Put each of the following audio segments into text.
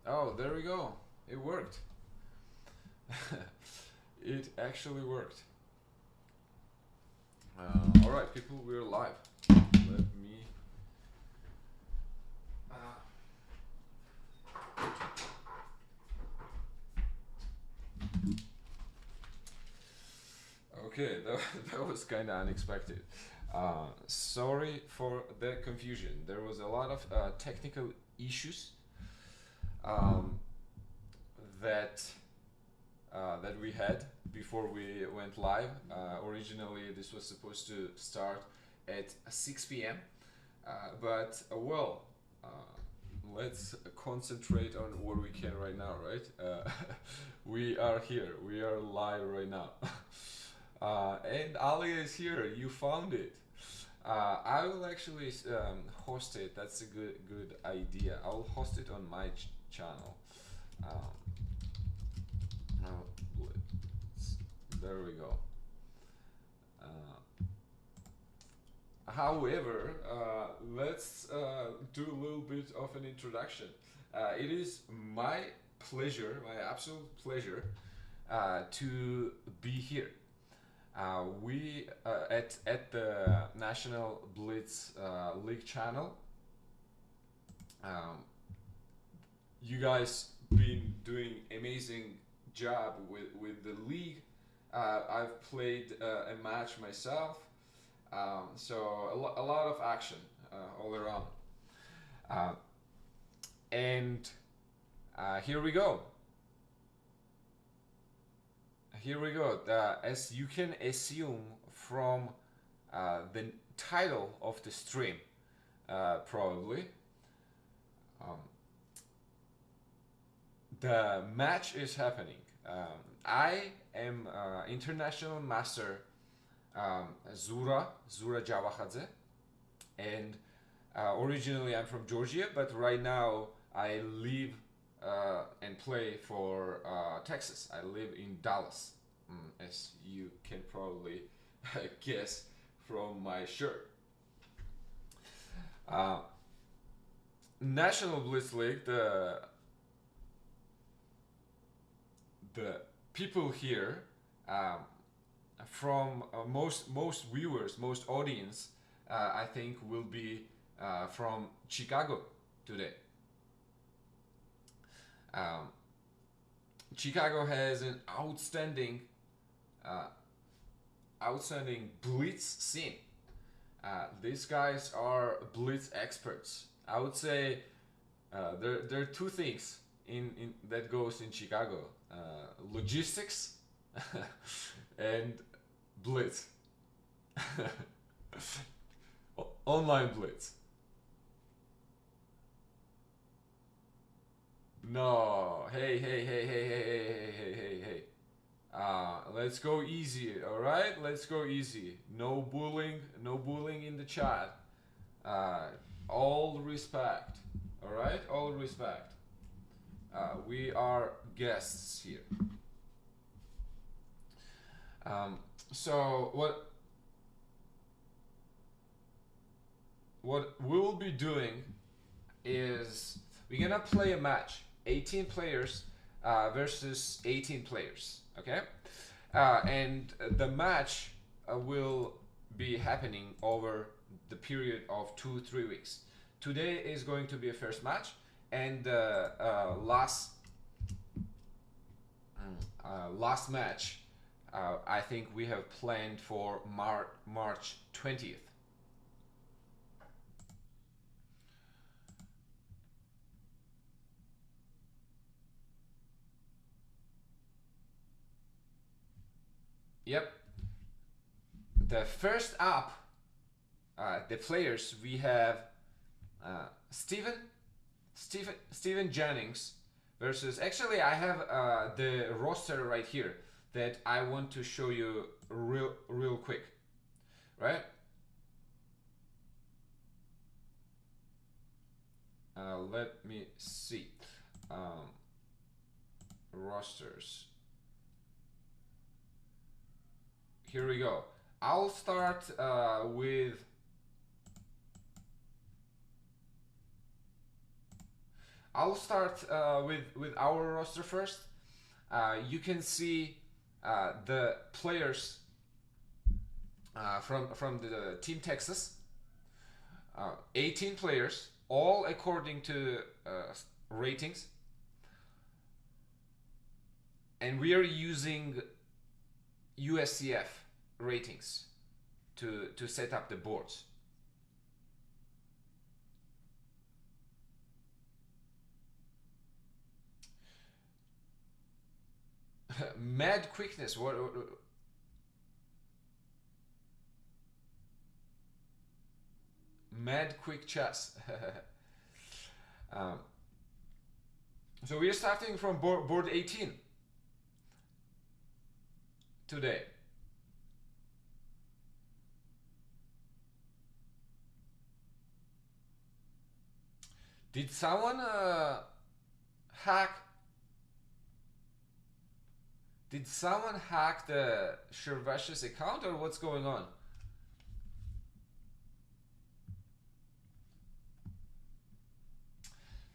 Oh, there we go. It worked. It actually worked. All right, people, we're live. Let me. Uh, okay, that was kind of unexpected. Sorry for the confusion. There was a lot of technical issues um, that that we had before we went live. Originally, this was supposed to start at 6 p.m. Well, uh, let's concentrate on what we can right now, right? We are here. We are live right now. And Alia is here. You found it. I will actually host it. That's a good idea. I'll host it on my channel. Um, oh, there we go. However, let's do a little bit of an introduction. It is my pleasure, my absolute pleasure, to be here. We at the National Blitz League channel. Um, you guys been doing amazing job with the league. I've played a match myself. So a lot of action all around. Uh, and here we go. Here we go. As you can assume from the title of the stream, probably, um, the match is happening. I am International Master Zura Javakhadze, and originally I'm from Georgia, but right now I live and play for Texas. I live in Dallas, as you can probably guess from my shirt. Uh, National Blitz League, the people here, from most viewers, most audience, I think will be from Chicago today. Um, Chicago has an uh, outstanding blitz scene. These guys are blitz experts. I would say there are two things in that goes in Chicago: logistics and blitz, online blitz. No, hey. Let's go easy, all right? Let's go easy. No bullying in the chat. Uh, all respect, all right? All respect. We are guests here. So what we will be doing is we're gonna play a match, 18 players versus 18 players, okay? And the match will be happening over the period of 2-3 weeks. Today is going to be a first match, and last match I think we have planned for March 20th. Yep. The first up, the players we have Steven Jennings versus. Actually, I have the roster right here that I want to show you real quick, right? Let me see. Rosters. Here we go. I'll start I'll start with our roster first. You can see the players from the Team Texas. 18 players, all according to ratings, and we are using USCF ratings to set up the boards. Mad quickness. What? Mad quick chess. So we are starting from board 18 today. Did someone hack? Did someone hack the Shervash's account, or what's going on?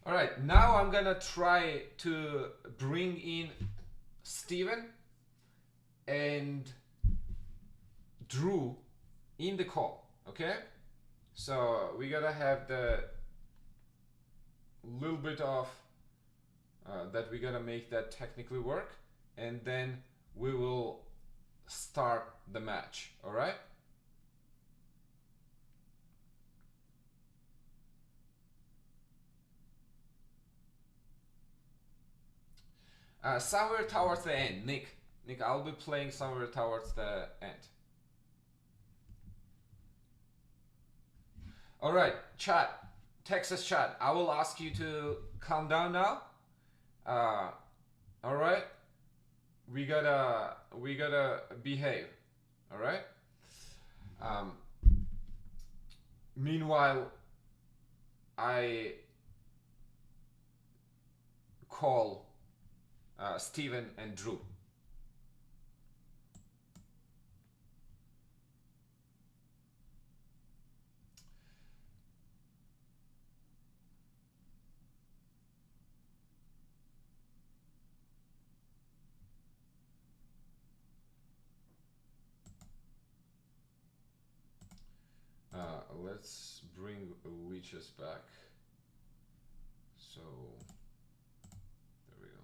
All right, now I'm gonna try to bring in Steven and Drew in the call, okay? So we gotta have the little bit of that we gotta make that technically work, and then we will start the match, all right? Somewhere towards the end, Nick, I'll be playing somewhere towards the end. All right, chat, Texas chat, I will ask you to calm down now. All right, we gotta behave. All right. Meanwhile, I call Steven and Drew. Let's bring leeches back. So there we go.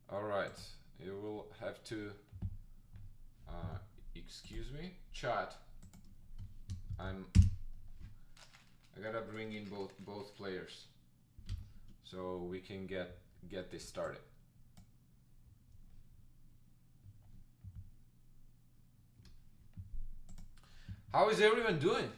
All right, you will have to excuse me, chat. I gotta bring in both players so we can get this started. How is everyone doing?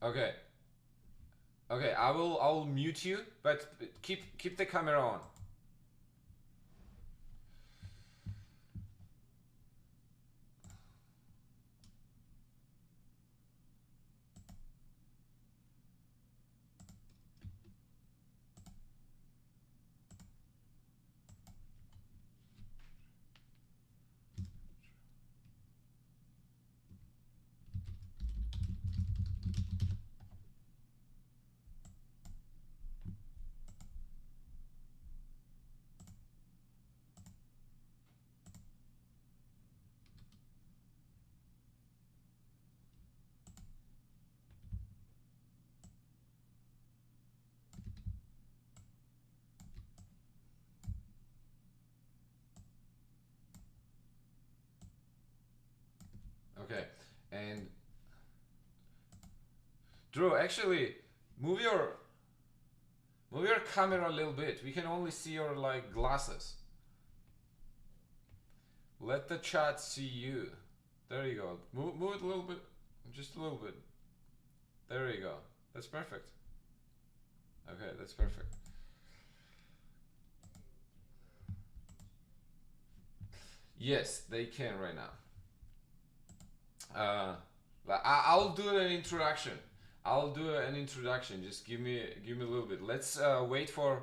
Okay, Okay, I'll mute you, but keep the camera on. Okay, and Drew, actually, move your move your camera a little bit. We can only see your like glasses. Let the chat see you. There you go. Move it a little bit, just a little bit. There you go. That's perfect. Okay, that's perfect. Yes, they can right now. I'll do an introduction. I'll do an introduction. Just give me a little bit. Let's wait for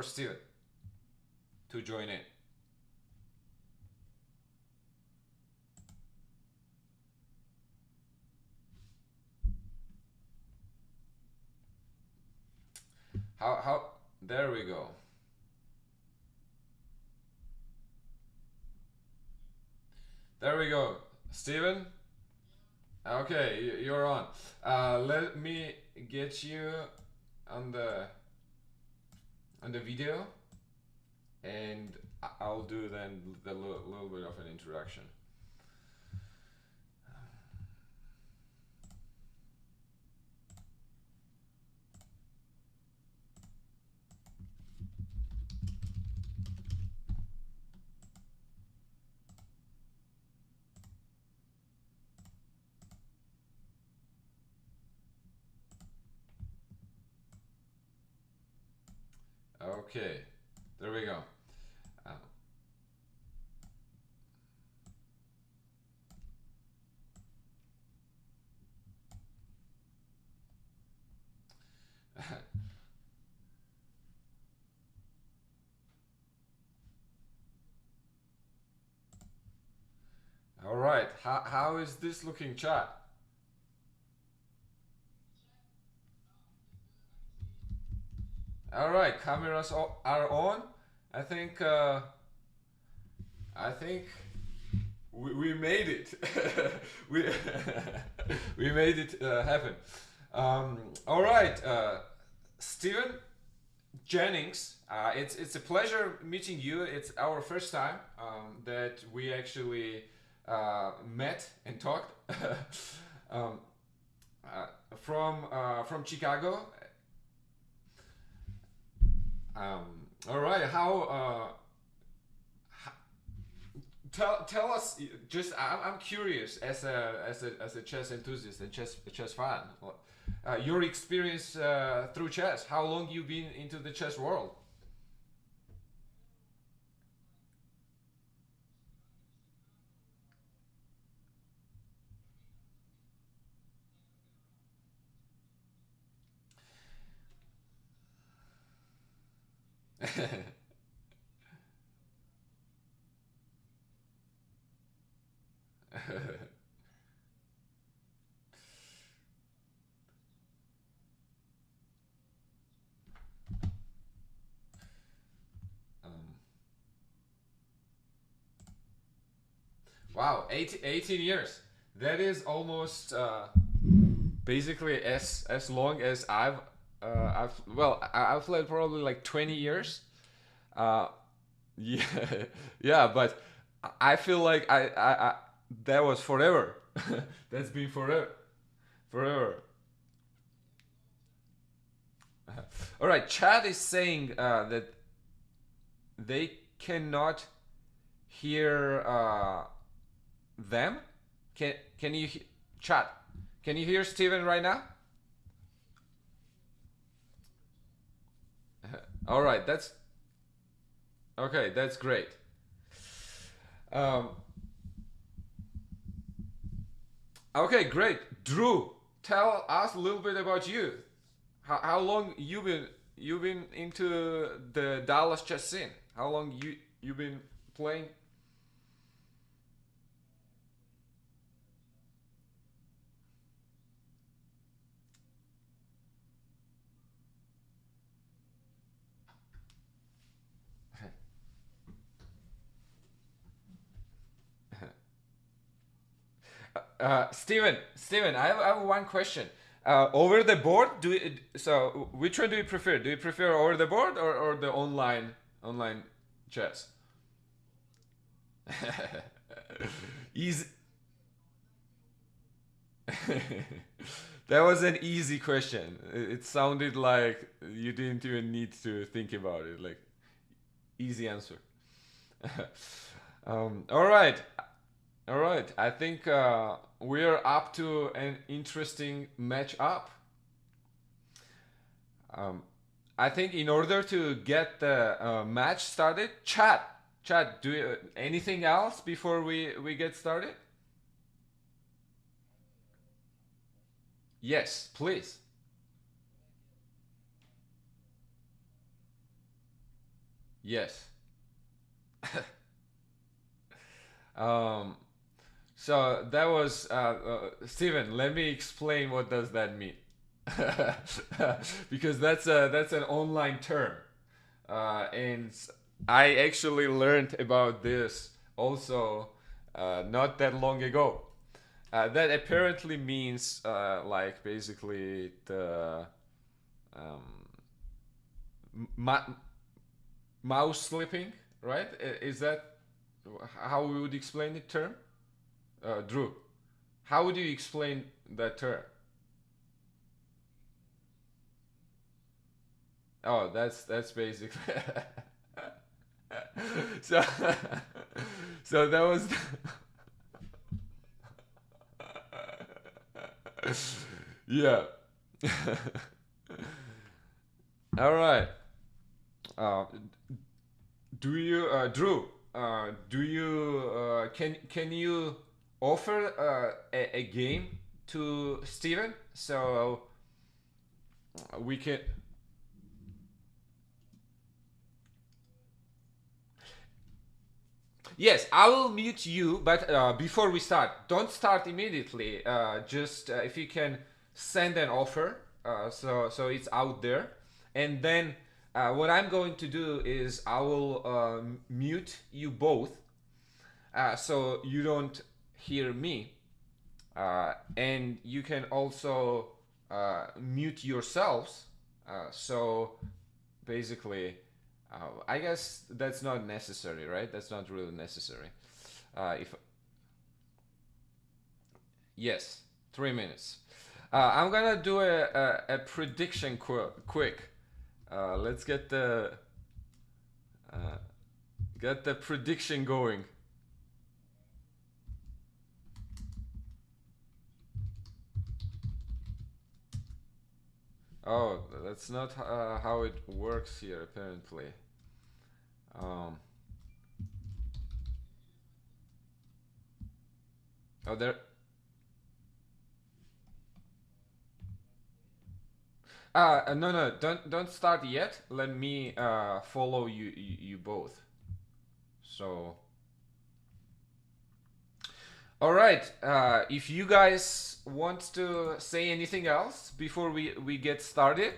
Steven to join in. How there we go. There we go. Steven? Okay, you're on. Let me get you on the video, and I'll do then the little bit of an introduction. Okay, there we go. All right, how is this looking, chat? All right, cameras are on. I think we made it. we we made it happen. All right, Steven Jennings. It's a pleasure meeting you. It's our first time that we actually met and talked. um, from Chicago. All right, tell us. Just I'm curious as a chess enthusiast and chess fan. Your experience through chess. How long you been into the chess world? um, wow, 18 years. That is almost basically as long as I've played probably like 20 years. Uh, yeah, yeah, but I feel like I that was forever. That's been forever, forever. All right, Chad is saying that they cannot hear them. Can you Chad? Can you hear Steven right now? All right, that's okay. That's great. Um, okay, great. Drew, tell us a little bit about you. How long you been into the Dallas chess scene? How long you been playing? Steven, I have one question. Over the board, so which one do you prefer? Do you prefer over the board or the online chess? Easy. That was an easy question. It sounded like you didn't even need to think about it. Like easy answer. All right, all right. I think we're up to an interesting match up. Um, I think in order to get the match started, chat. Do you, anything else before we get started? Yes, please. Yes. Um, so that was Steven. Let me explain what does that mean, because that's an online term, and I actually learned about this also not that long ago. That apparently means like basically the um, ma- mouse slipping, right? Is that how we would explain the term? Drew, how would you explain that term? Oh, that's basically. So, so that was. Yeah. All right. Uh, do you, Drew? Do you can you offer a game to Steven so we can? Yes, I will mute you, but before we start, don't start immediately. Just if you can send an offer, so it's out there, and then what I'm going to do is I will mute you both, so you don't hear me, and you can also mute yourselves. So basically, I guess that's not necessary, right? That's not really necessary. If Yes, 3 minutes. I'm gonna do a prediction quick. Let's uh, get the prediction going. Oh, that's not how it works here, apparently. Um, oh, there. No, no, don't start yet. Let me follow you both. So, all right. If you guys want to say anything else before we get started,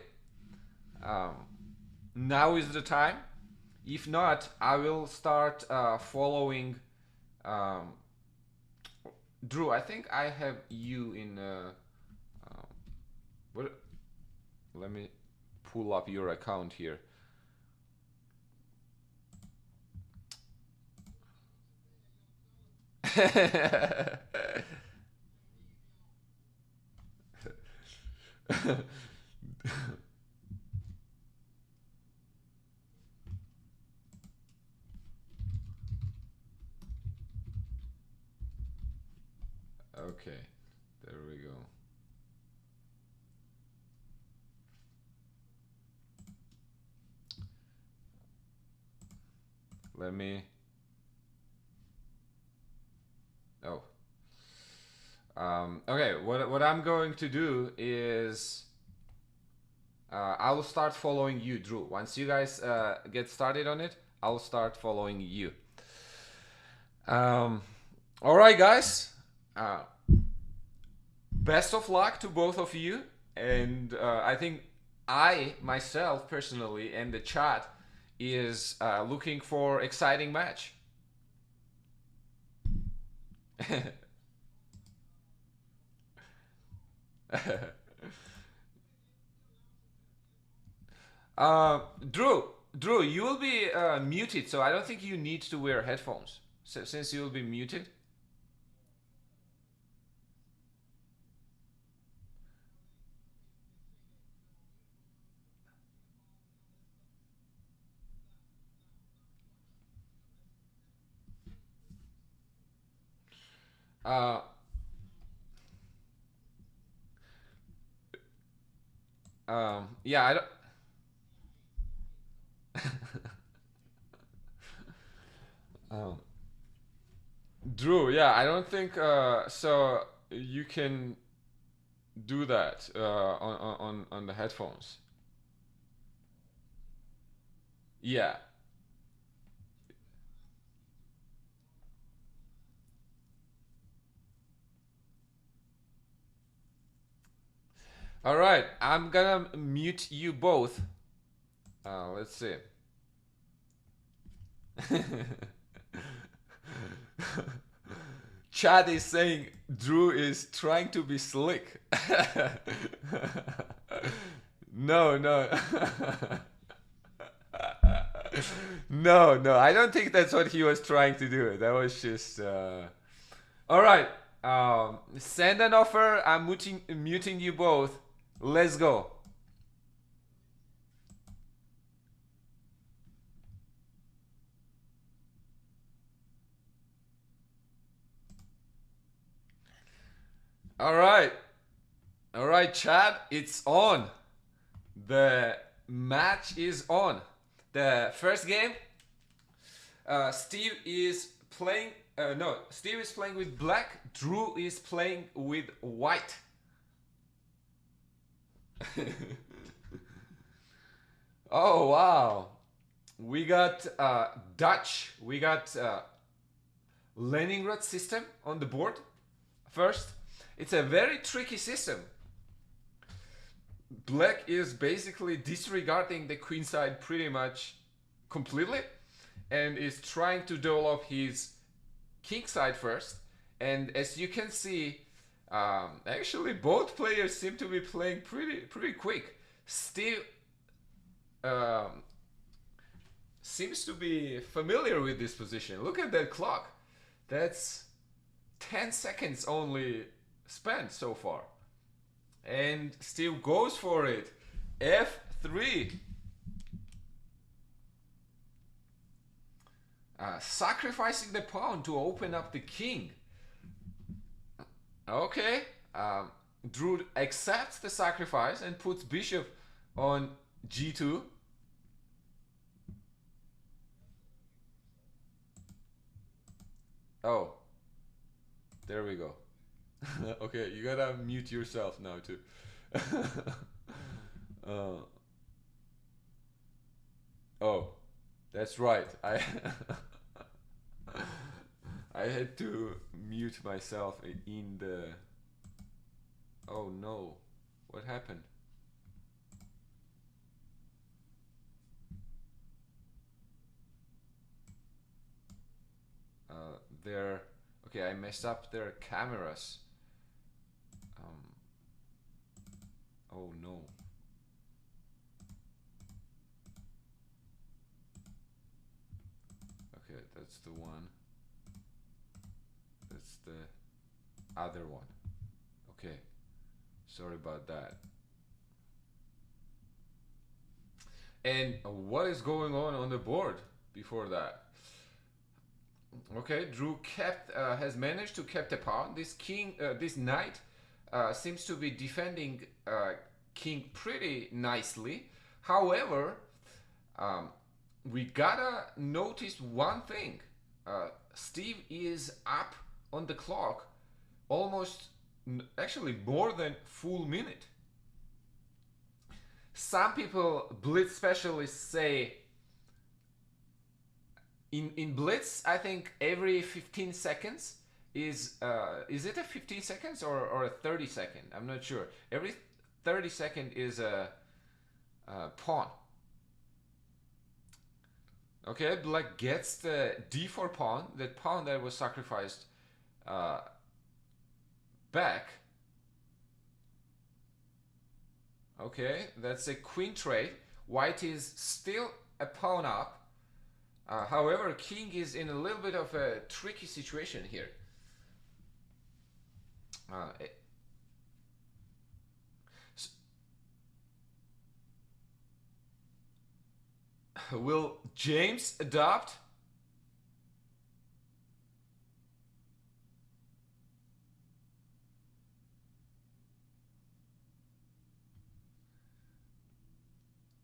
um, now is the time. If not, I will start following. Um, Drew, I think I have you in. What? Let me pull up your account here. Okay, there we go. let me. Oh. Okay, what I'm going to do is I'll start following you, Drew. Once you guys get started on it, I'll start following you. All right, guys. Best of luck to both of you, and I think I myself personally and the chat is looking for exciting match. Drew, you will be muted, so I don't think you need to wear headphones. So, since you will be muted. Uh, yeah, I don't. um, Drew, yeah, I don't think so. You can do that on the headphones. Yeah. All right, I'm gonna mute you both. Let's see. Chad is saying Drew is trying to be slick. No, no. No, I don't think that's what he was trying to do. That was just. All right. Send an offer. I'm muting you both. Let's go. All right. All right, Chad, it's on. The match is on. The first game, Steve is playing. No, Steve is playing with black. Drew is playing with white. Oh wow, we got Dutch. We got Leningrad system on the board. First, it's a very tricky system. Black is basically disregarding the queenside pretty much completely and is trying to develop his kingside first. And as you can see, actually both players seem to be playing pretty quick. Steve seems to be familiar with this position. Look at that clock. That's 10 seconds only spent so far. And Steve goes for it. F3. Sacrificing the pawn to open up the king. Okay. Drew accepts the sacrifice and puts bishop on g2. Oh. There we go. Okay, you gotta mute yourself now too. Oh, that's right. I had to mute myself in the. Oh no, what happened? Their okay, I messed up their cameras. Oh no. Okay, that's the one. That's the other one. Okay. Sorry about that. And what is going on the board before that? Okay, Drew has managed to keep the pawn. This king, this knight seems to be defending king pretty nicely. However, we gotta notice one thing. Steve is up on the clock almost, actually more than full minute. Some people, blitz specialists, say in blitz, I think every 15 seconds is it a 15 seconds or a 30 second? I'm not sure. Every 30 second is a pawn. Okay, black gets the d4 pawn, that pawn that was sacrificed back. Okay, that's a queen trade. White is still a pawn up. However, king is in a little bit of a tricky situation here. Will James adopt?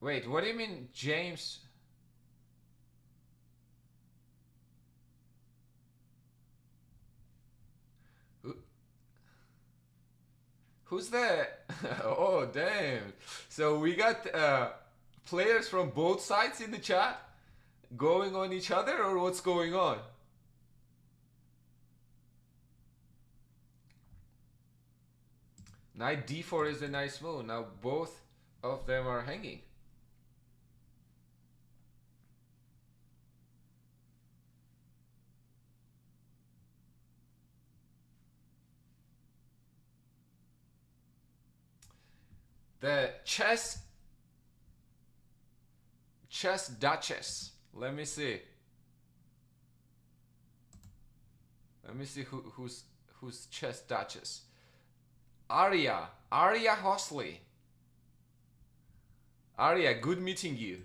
Wait, what do you mean, James? Who's that? Oh, damn. So we got players from both sides in the chat going on each other, or what's going on? Knight d4 is a nice move. Now both of them are hanging. The chess Duchess. Let me see. Let me see who's chess Duchess. Arya Hosley. Arya, good meeting you.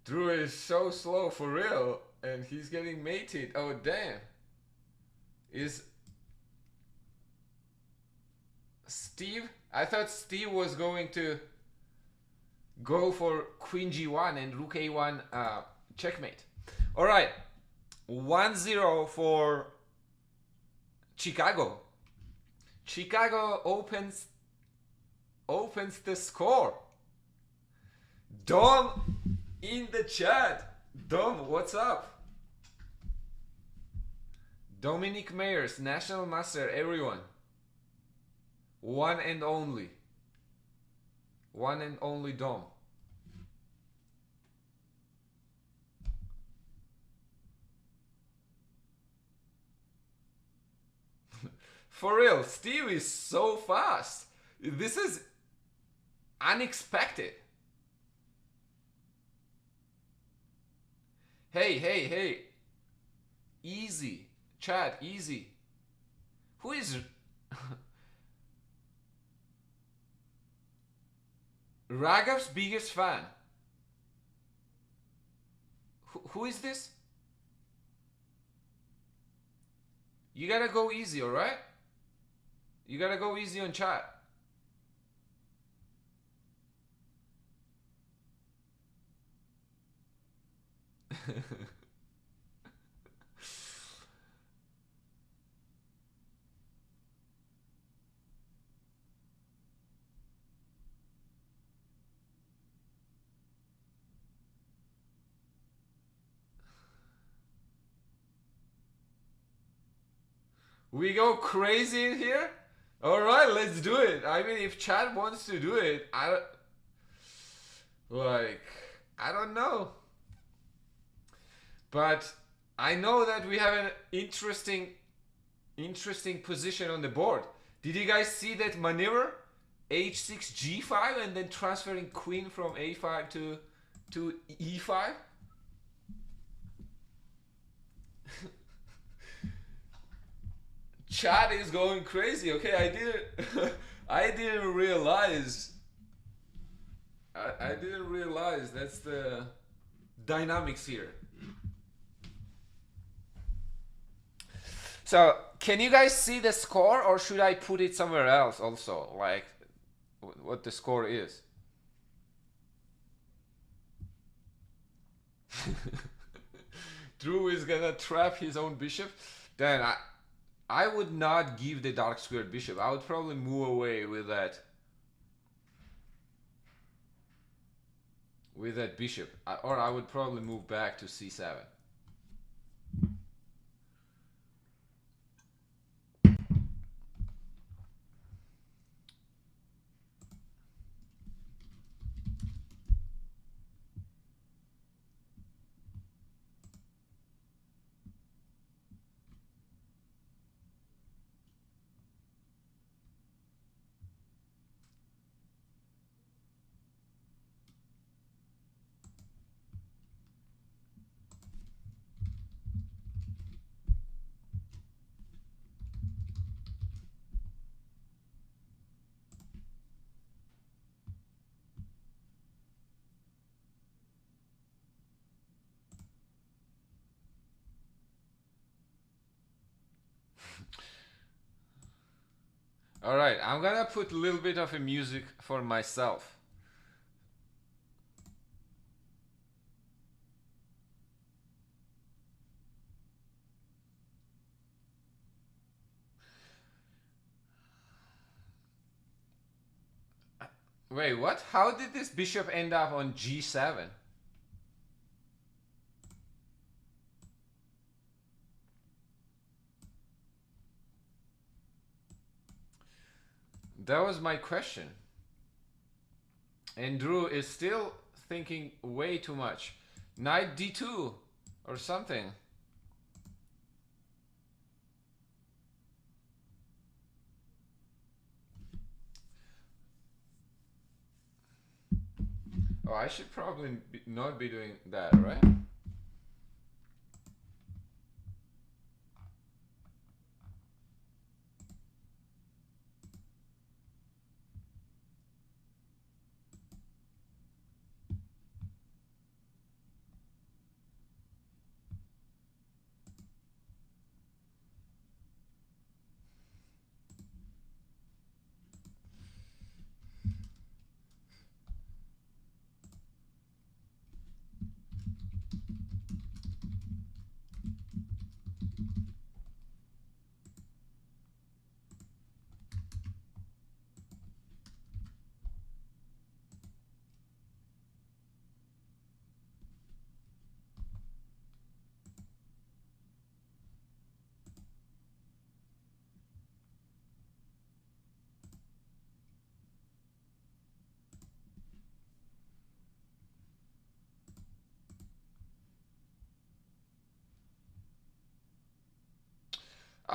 Drew is so slow for real, and he's getting mated. Oh damn. Is Steve? I thought Steve was going to go for queen g1 and rook a1 checkmate. All right, 1-0 for Chicago. Chicago opens the score. Dom in the chat. Dom, what's up? Dominic Mayers, National Master, everyone. One and only Dom. For real, Steve is so fast. This is unexpected. Hey. Easy. Chat, easy. Who is... Raghav's biggest fan? Who is this? You gotta go easy, alright? You gotta go easy on chat. We go crazy in here? Alright, let's do it. I mean, if chat wants to do it, I don't know. But I know that we have an interesting position on the board. Did you guys see that maneuver? h6, g5, and then transferring queen from a5 to e5? Chat is going crazy. Okay, I didn't realize. I didn't realize that's the dynamics here. So, can you guys see the score, or should I put it somewhere else also? Like, what the score is? Drew is gonna trap his own bishop. Then I would not give the dark squared bishop. I would probably move away with that. With that bishop. Or I would probably move back to c7. All right, I'm gonna put a little bit of a music for myself. Wait, what? How did this bishop end up on g7? That was my question. And Drew is still thinking way too much. Knight d2 or something. Oh, I should probably not be doing that, right?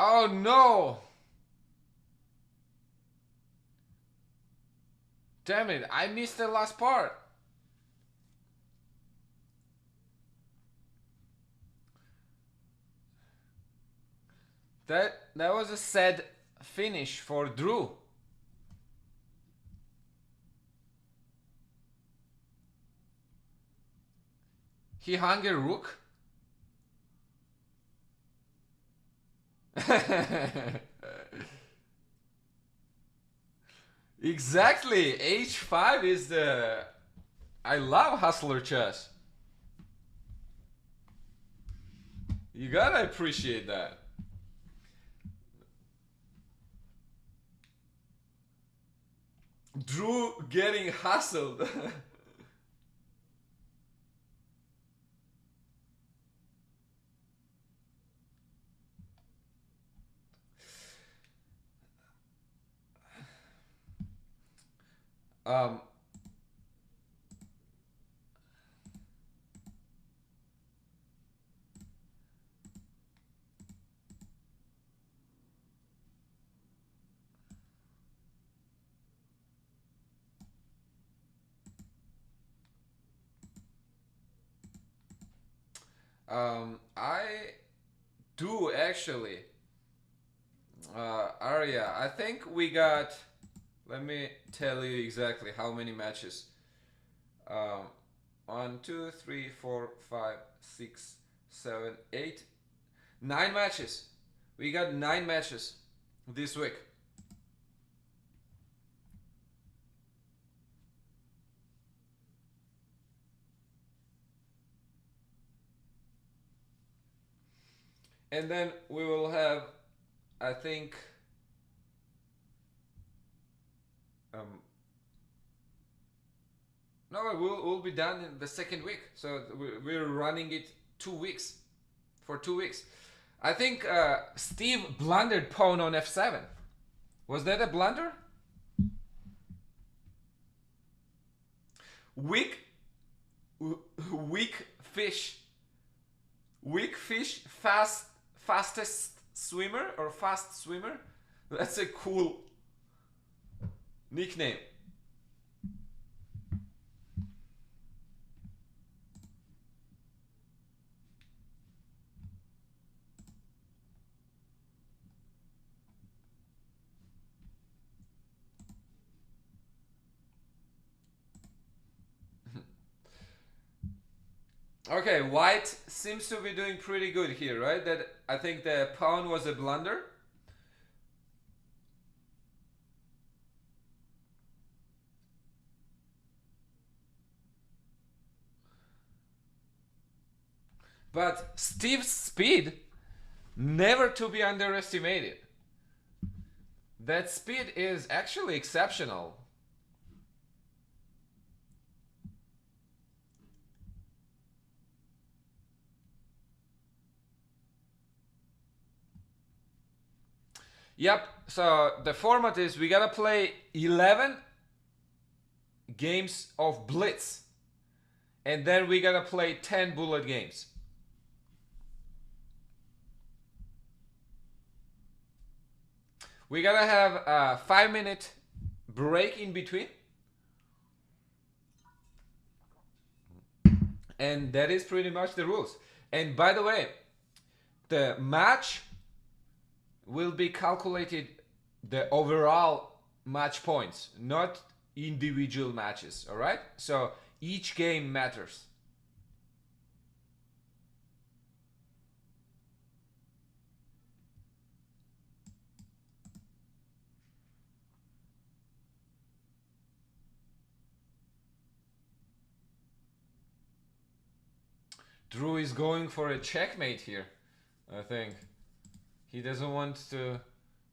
Oh no! Damn it, I missed the last part. That was a sad finish for Drew. He hung a rook. Exactly. H5 is the... I love hustler chess. You gotta appreciate that. Drew getting hustled. um, I do actually. Arya, I think we got, let me tell you exactly how many matches. 1, 2, 3, 4, 5, 6, 7, 8, 9 matches. We got 9 matches this week. And then we will have, I think, no, we'll be done in the second week. So we're running it 2 weeks. For 2 weeks. I think Steve blundered pawn on f7. Was that a blunder? Weak fish. Weak fish, fastest swimmer or fast swimmer? That's a cool nickname. Okay, white seems to be doing pretty good here, right? That I think the pawn was a blunder. But Steve's speed, never to be underestimated. That speed is actually exceptional. Yep, so the format is we gotta play 11 games of blitz. And then we gotta play 10 bullet games. We gotta have a 5-minute break in between. And that is pretty much the rules. And by the way, the match will be calculated the overall match points, not individual matches, all right? So each game matters. Drew is going for a checkmate here, I think. He doesn't want to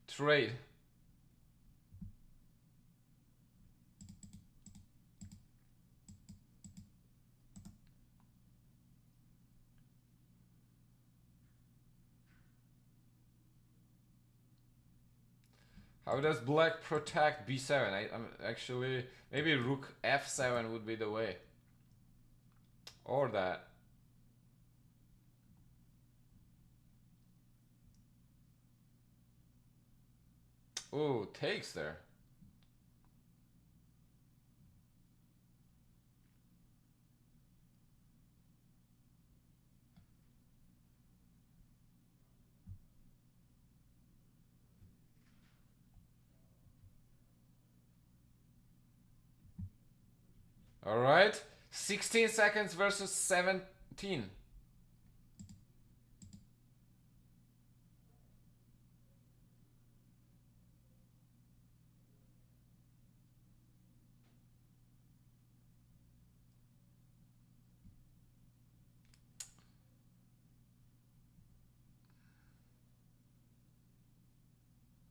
trade. How does black protect b7? I'm actually, maybe rook f7 would be the way. Or that. Ooh, takes there. All right, 16 seconds versus 17.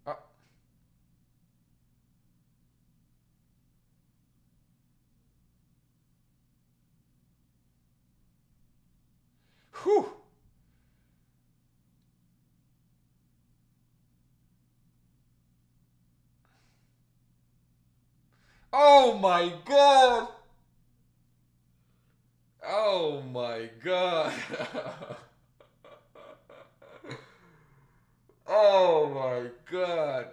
Oh. Whew. Oh my god! Oh my god! Oh my god!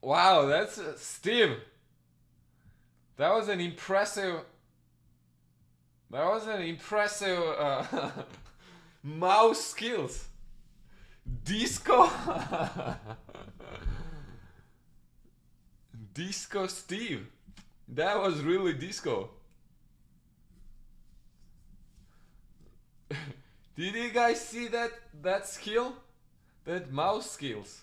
Wow, that's Steve. That was an impressive. That was an impressive mouse skills. Disco. Disco Steve. That was really disco. Did you guys see that skill? That mouse skills.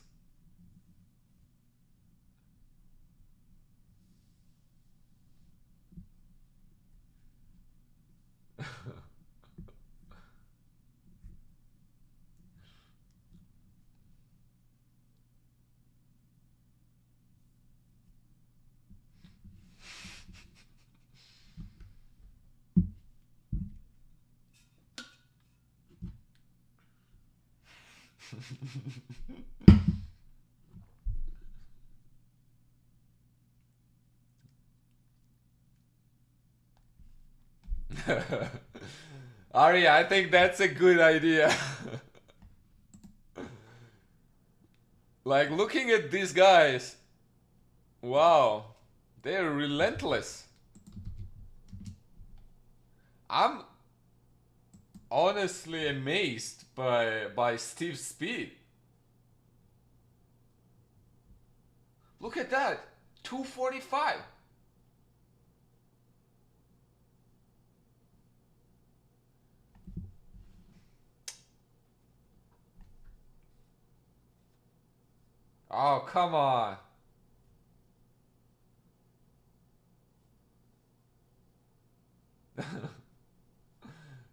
Ari, I think that's a good idea. Like looking at these guys, wow, they're relentless. I'm honestly amazed by Steve's speed. Look at that, 245. Oh, come on.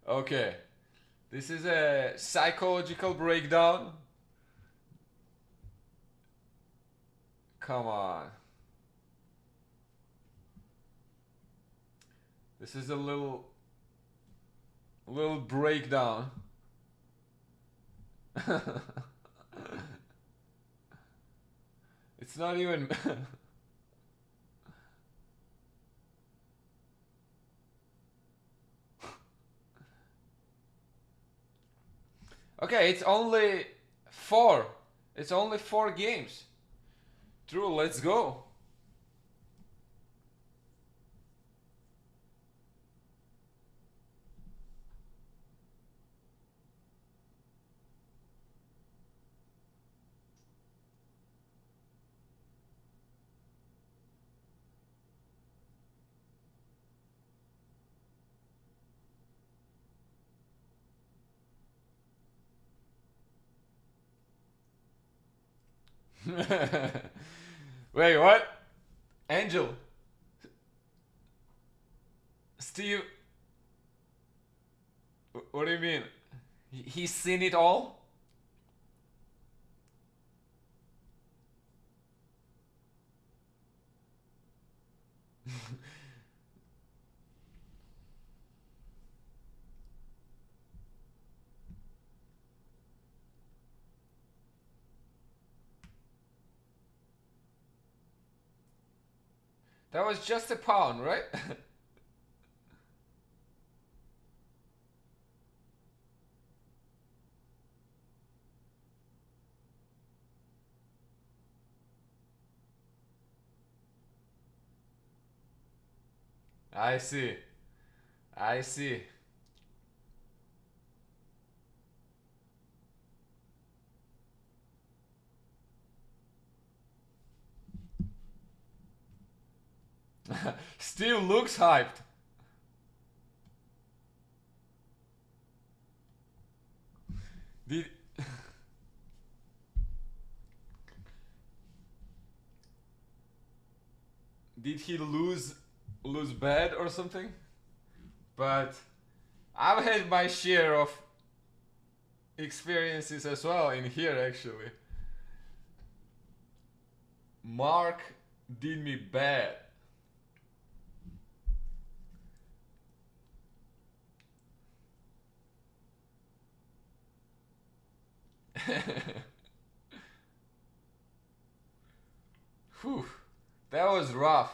Okay. This is a psychological breakdown. Come on. This is a little breakdown. It's not even Okay, it's only 4. It's only 4 games. Drew, let's go. Wait, what? Angel. Steve. What do you mean? He's seen it all? That was just a pound, right? I see. I see. Steve looks hyped. Did did he lose bad or something? But I've had my share of experiences as well in here actually. Mark did me bad. Whew, that was rough.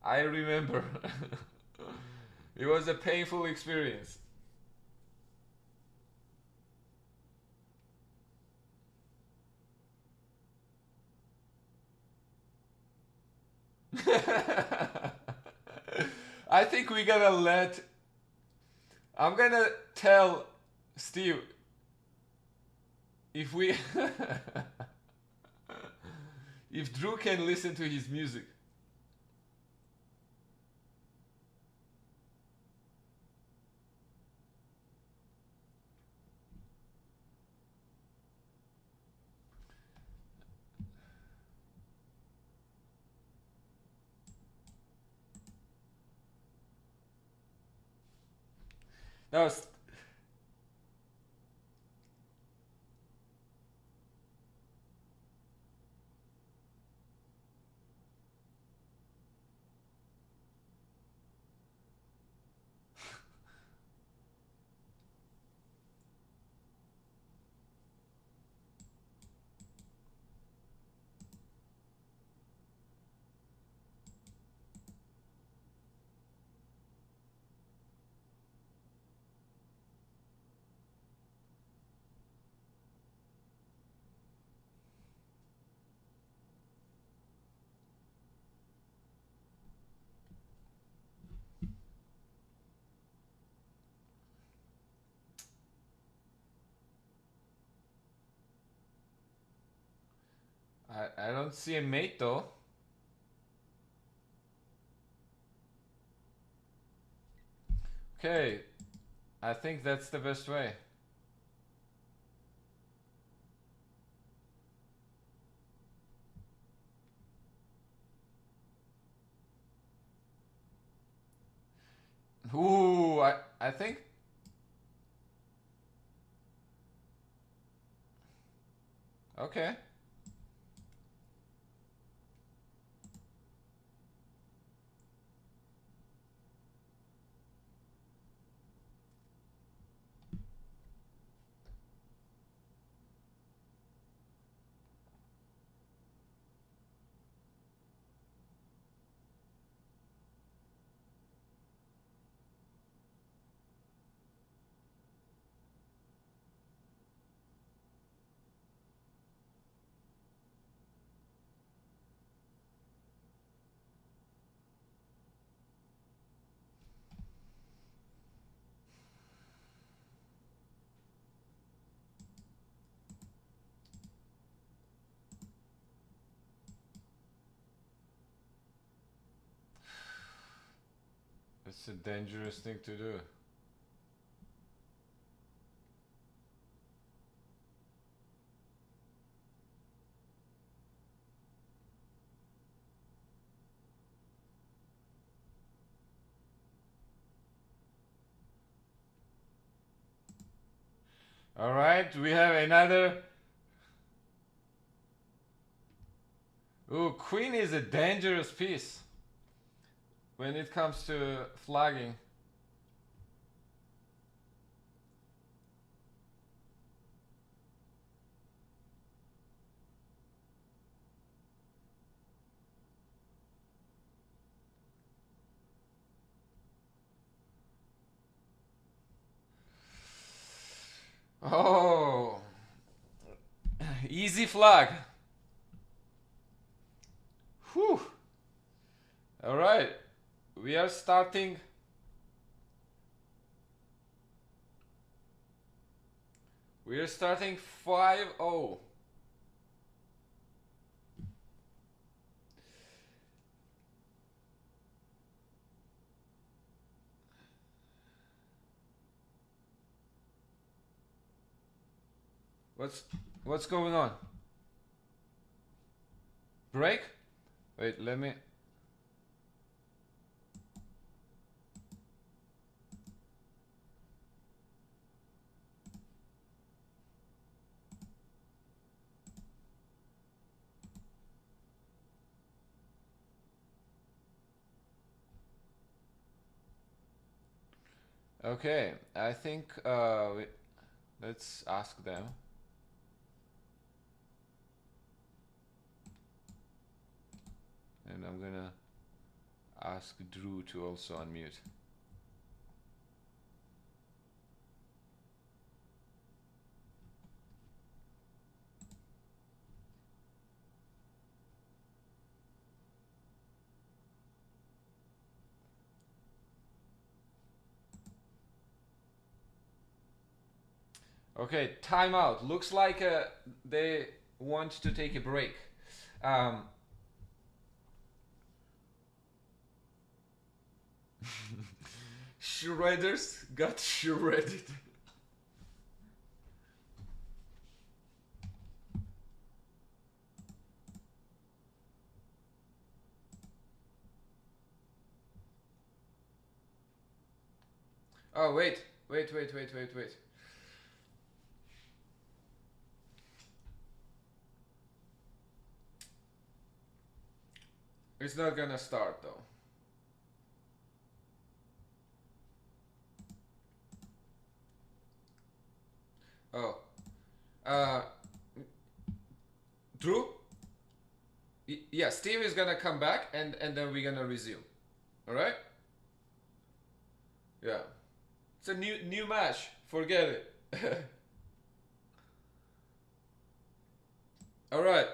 I remember. It was a painful experience. I think we gotta let. I'm gonna tell Steve if we. If Drew can listen to his music. No, I don't see a mate though. Okay, I think that's the best way. Ooh, I think. Okay. It's a dangerous thing to do. All right, we have another. Ooh, queen is a dangerous piece when it comes to flagging. Oh, easy flag. Whew. All right, we are starting. We are starting 5-0. What's going on? Break? Wait, let me. Okay, I think let's ask them. And I'm gonna ask Drew to also unmute. Okay, timeout. Looks like they want to take a break. Shredders got shredded. Oh wait, wait, wait, wait, wait, wait. It's not gonna start though. Oh. Drew? Yeah, Steve is gonna come back and then we're gonna resume. Alright? Yeah. It's a new match. Forget it. Alright.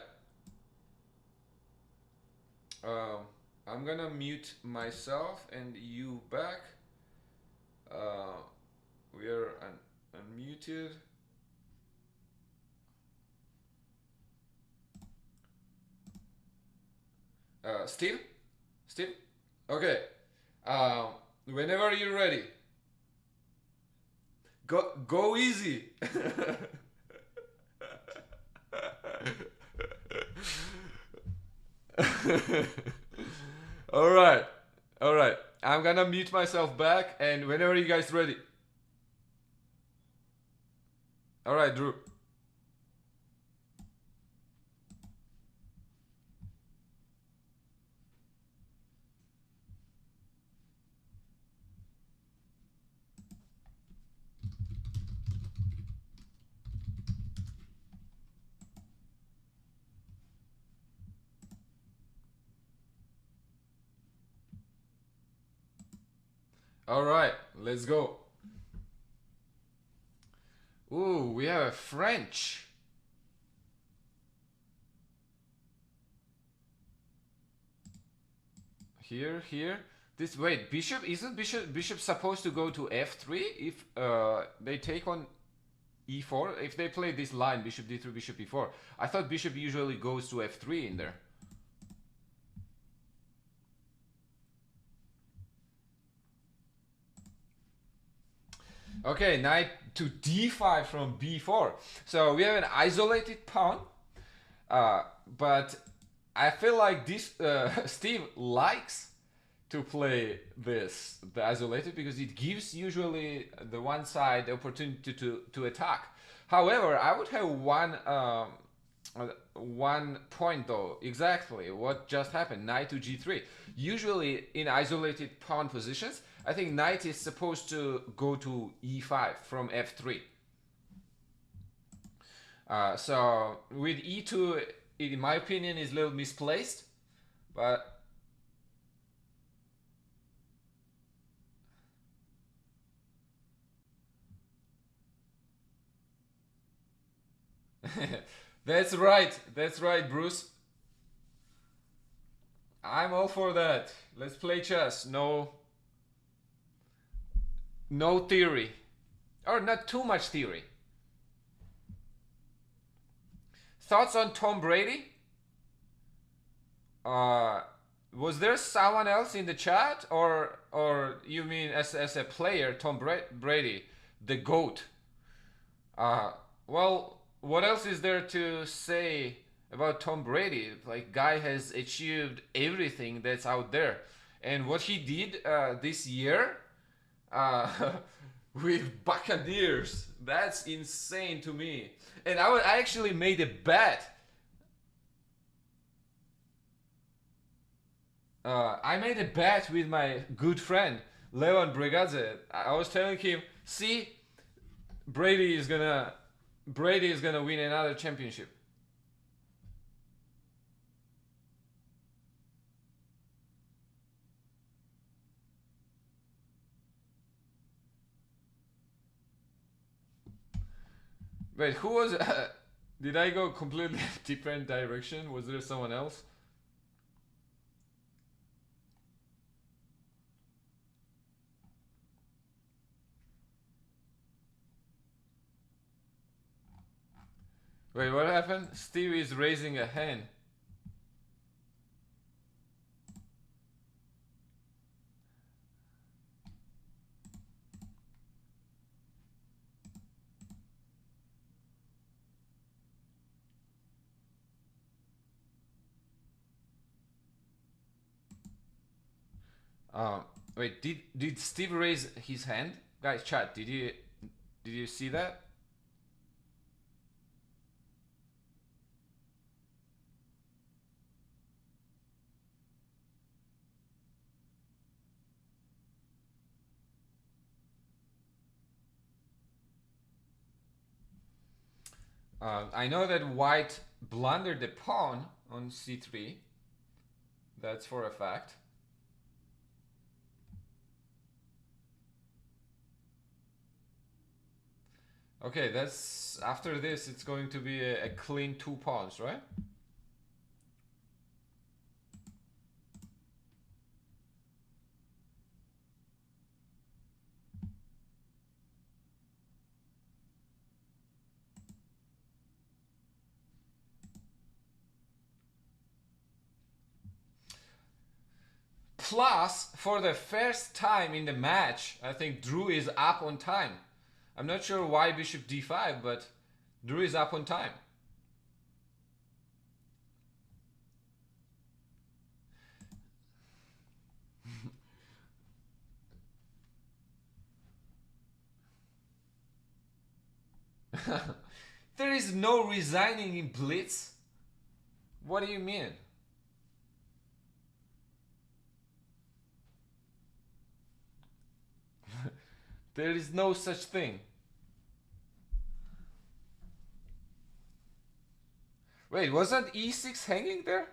I'm gonna mute myself and you back. We are unmuted. Steve? Steve? Okay. Whenever you're ready. Go easy. All right. All right. I'm gonna mute myself back, and whenever you guys ready. All right, Drew. All right, let's go. Ooh, we have a French. Here. This wait, bishop isn't bishop supposed to go to f3 if they take on e4? If they play this line, bishop d3, bishop e4. I thought bishop usually goes to f3 in there. Okay, knight to d5 from b4. So we have an isolated pawn, but I feel like this Steve likes to play the isolated because it gives usually the one side the opportunity to attack. However, I would have one point though, exactly what just happened, knight to g3. Usually in isolated pawn positions, I think knight is supposed to go to e5 from f3. So with e2, in my opinion, is a little misplaced, but that's right, Bruce. I'm all for that. Let's play chess. No theory, or not too much theory. Thoughts on Tom Brady? Was there someone else in the chat, or you mean as a player, Tom Brady, the GOAT? Well, what else is there to say about Tom Brady? Like, guy has achieved everything that's out there, and what he did this year with Buccaneers, that's insane to me. And I actually made a bet. I made a bet with my good friend Leon Brigadze. I was telling him, see, Brady is gonna win another championship. Wait, who was? Did I go completely different direction? Was there someone else? Wait, what happened? Steve is raising a hand. Wait, did Steve raise his hand? Guys, chat, did you see that? I know that white blundered the pawn on c3. That's for a fact. Okay, that's after this. It's going to be a clean 2 pawns, right? Plus, for the first time in the match, I think Drew is up on time. I'm not sure why bishop d5, but Drew is up on time. There is no resigning in Blitz. What do you mean? There is no such thing. Wait, wasn't e6 hanging there?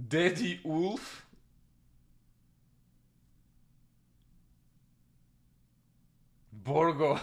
Daddy Wolf? Borgo.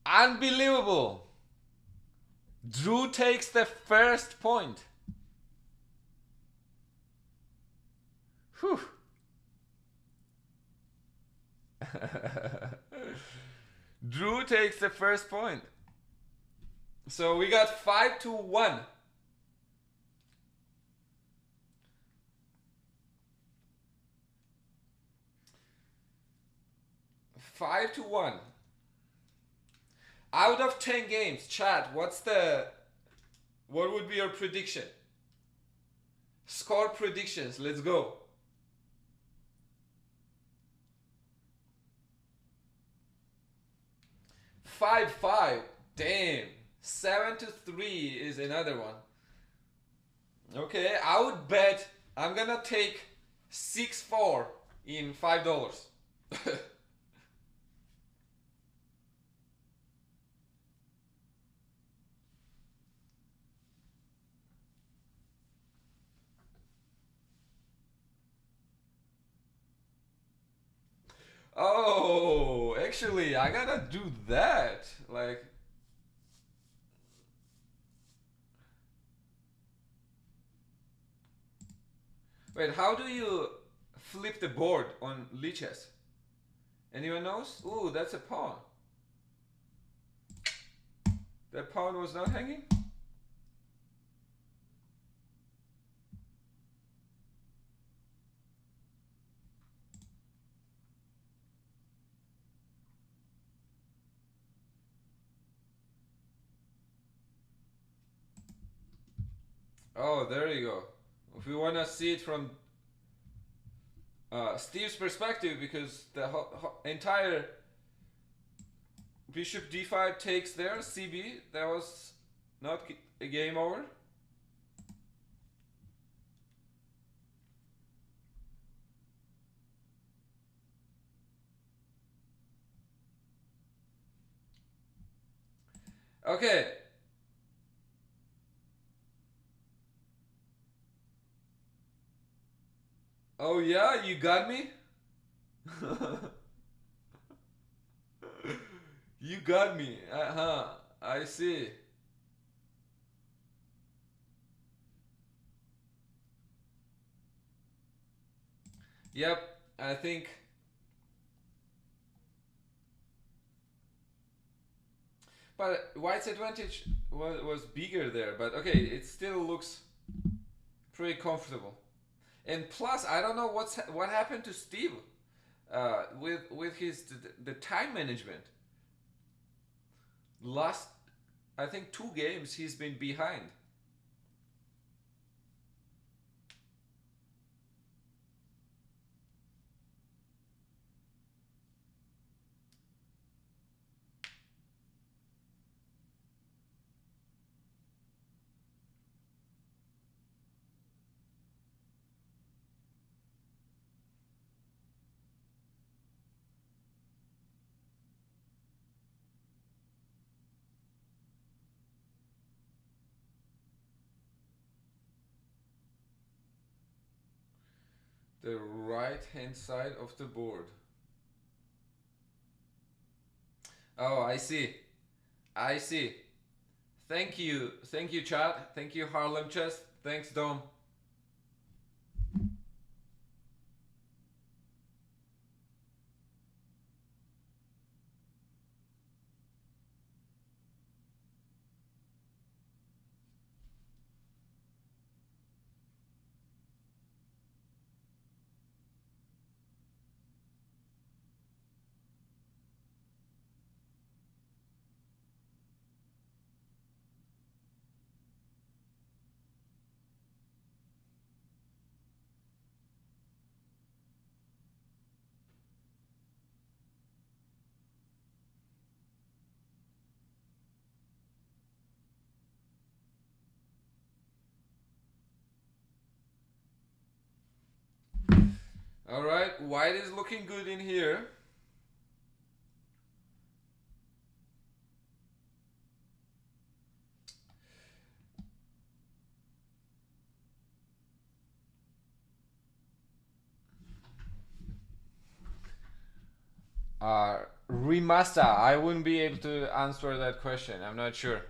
Unbelievable. Drew takes the first point. Whew. Drew takes the first point. So we got 5-1. Five to 1. Out of 10 games, chat, what would be your prediction? Score predictions, let's go. 5-5, damn. 7-3 is another one. Okay, I would bet I'm gonna take 6-4 in $5. Oh, actually, I gotta do that. Like, wait, how do you flip the board on Lichess? Anyone knows? Ooh, that's a pawn. That pawn was not hanging? Oh, there you go. If we want to see it from Steve's perspective, because the entire bishop d5 takes there, CB, that was not a game over. Okay. Oh yeah, you got me? You got me. Uh-huh. I see. Yep, I think. But White's advantage was bigger there. But okay, it still looks pretty comfortable. And plus, I don't know what happened to Steve with his the time management. Last, I think 2 games he's been behind. The right hand side of the board. Oh, I see. I see. Thank you, chat. Thank you, Harlem Chess. Thanks, Dom. All right, White is looking good in here. Remaster. I wouldn't be able to answer that question. I'm not sure.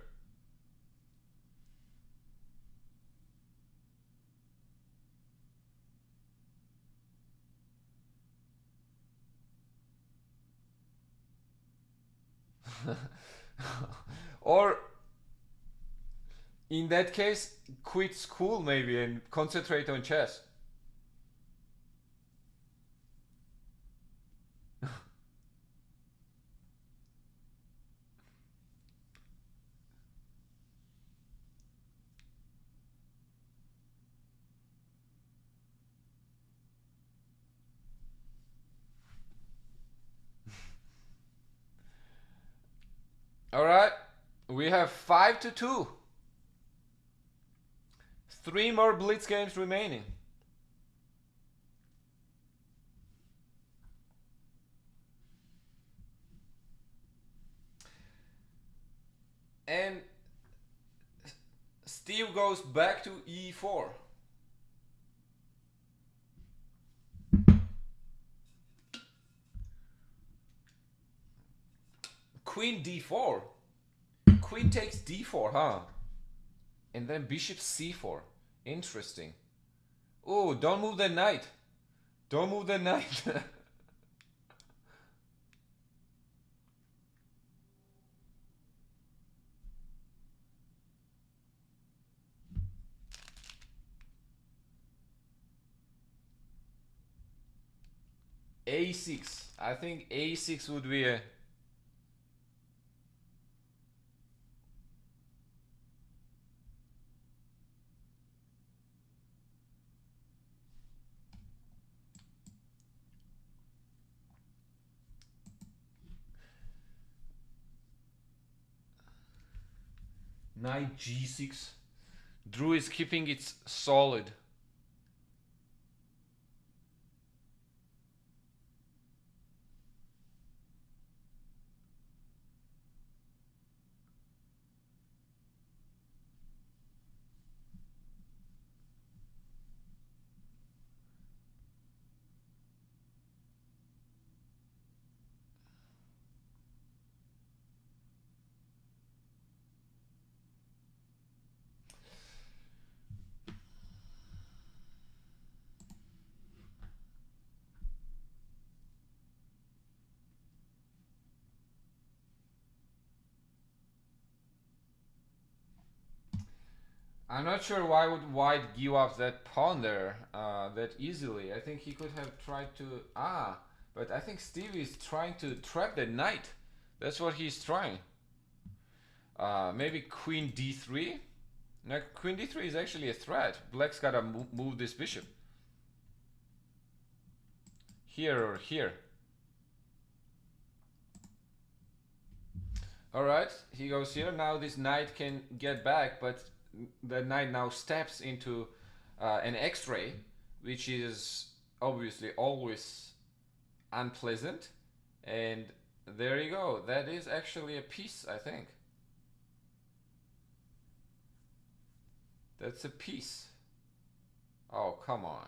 Or in that case, quit school maybe and concentrate on chess. All right, we have 5-2. 3 more blitz games remaining. And Steve goes back to e4. Queen d4. Queen takes d4, huh? And then bishop c4. Interesting. Oh, don't move the knight. Don't move the knight. a6. I think a6 would be a... Knight g6. Drew is keeping it solid. I'm not sure why would White give up that pawn there that easily. I think he could have tried to but I think Steve is trying to trap the knight. That's what he's trying. Maybe Queen D3. Now Queen D3 is actually a threat. Black's gotta move this bishop. Here or here. Alright, he goes here. Now this knight can get back, but the knight now steps into an X-ray, which is obviously always unpleasant. And there you go. That is actually a piece, I think. That's a piece. Oh, come on.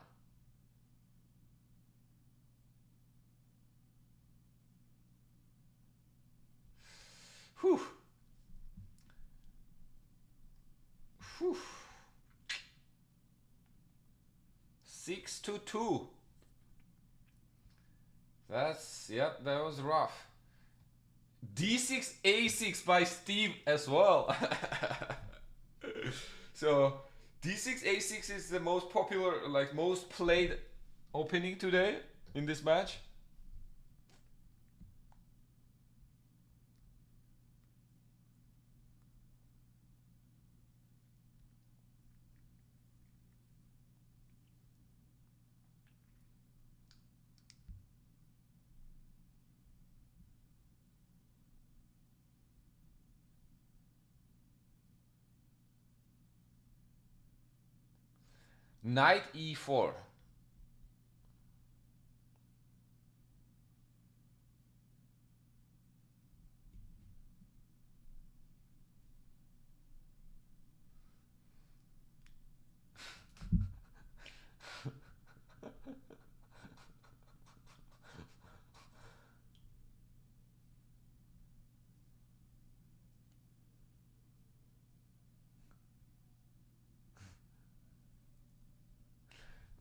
Whew. Whew. 6-2. That's, yep, that was rough. D6, A6 by Steve as well. So, D6, A6 is the most popular, like most played opening today in this match. Knight E4.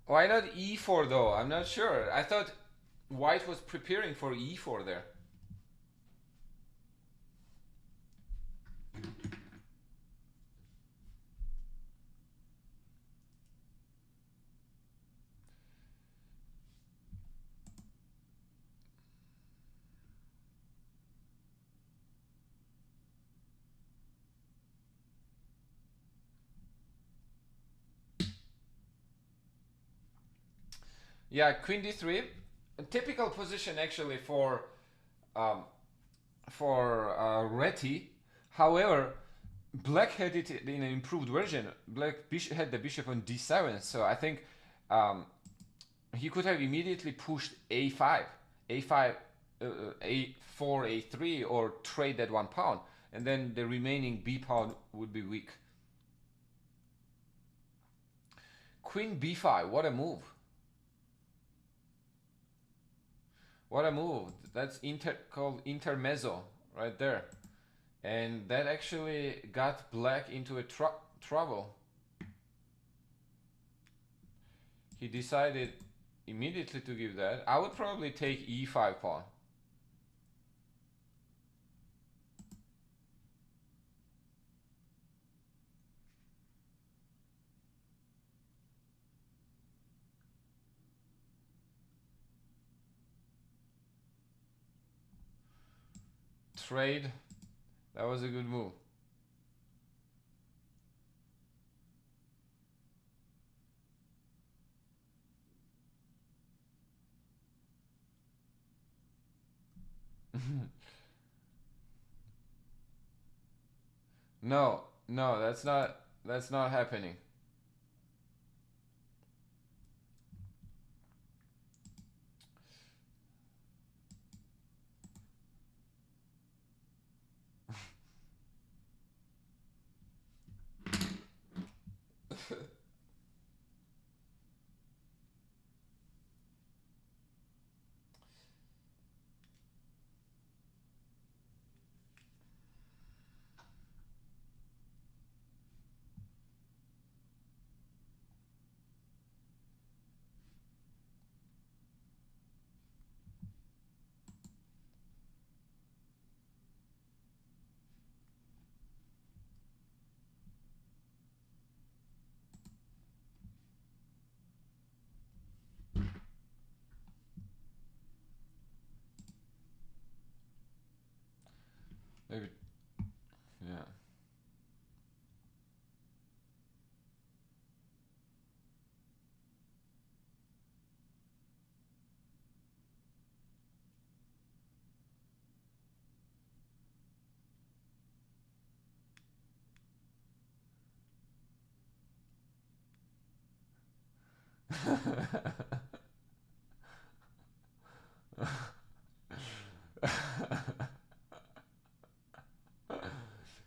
Why not E4 though? I'm not sure. I thought White was preparing for E4 there. Yeah, Queen D3, a typical position actually for Reti. However, Black had it in an improved version. Black had the bishop on D7, so I think he could have immediately pushed A5, A5, A4, A3, or trade that 1 pawn, and then the remaining B pawn would be weak. Queen B5, what a move! What a move. That's called intermezzo right there. And that actually got Black into a trouble. He decided immediately to give that. I would probably take E5 pawn. Trade. That was a good move. No, that's not happening.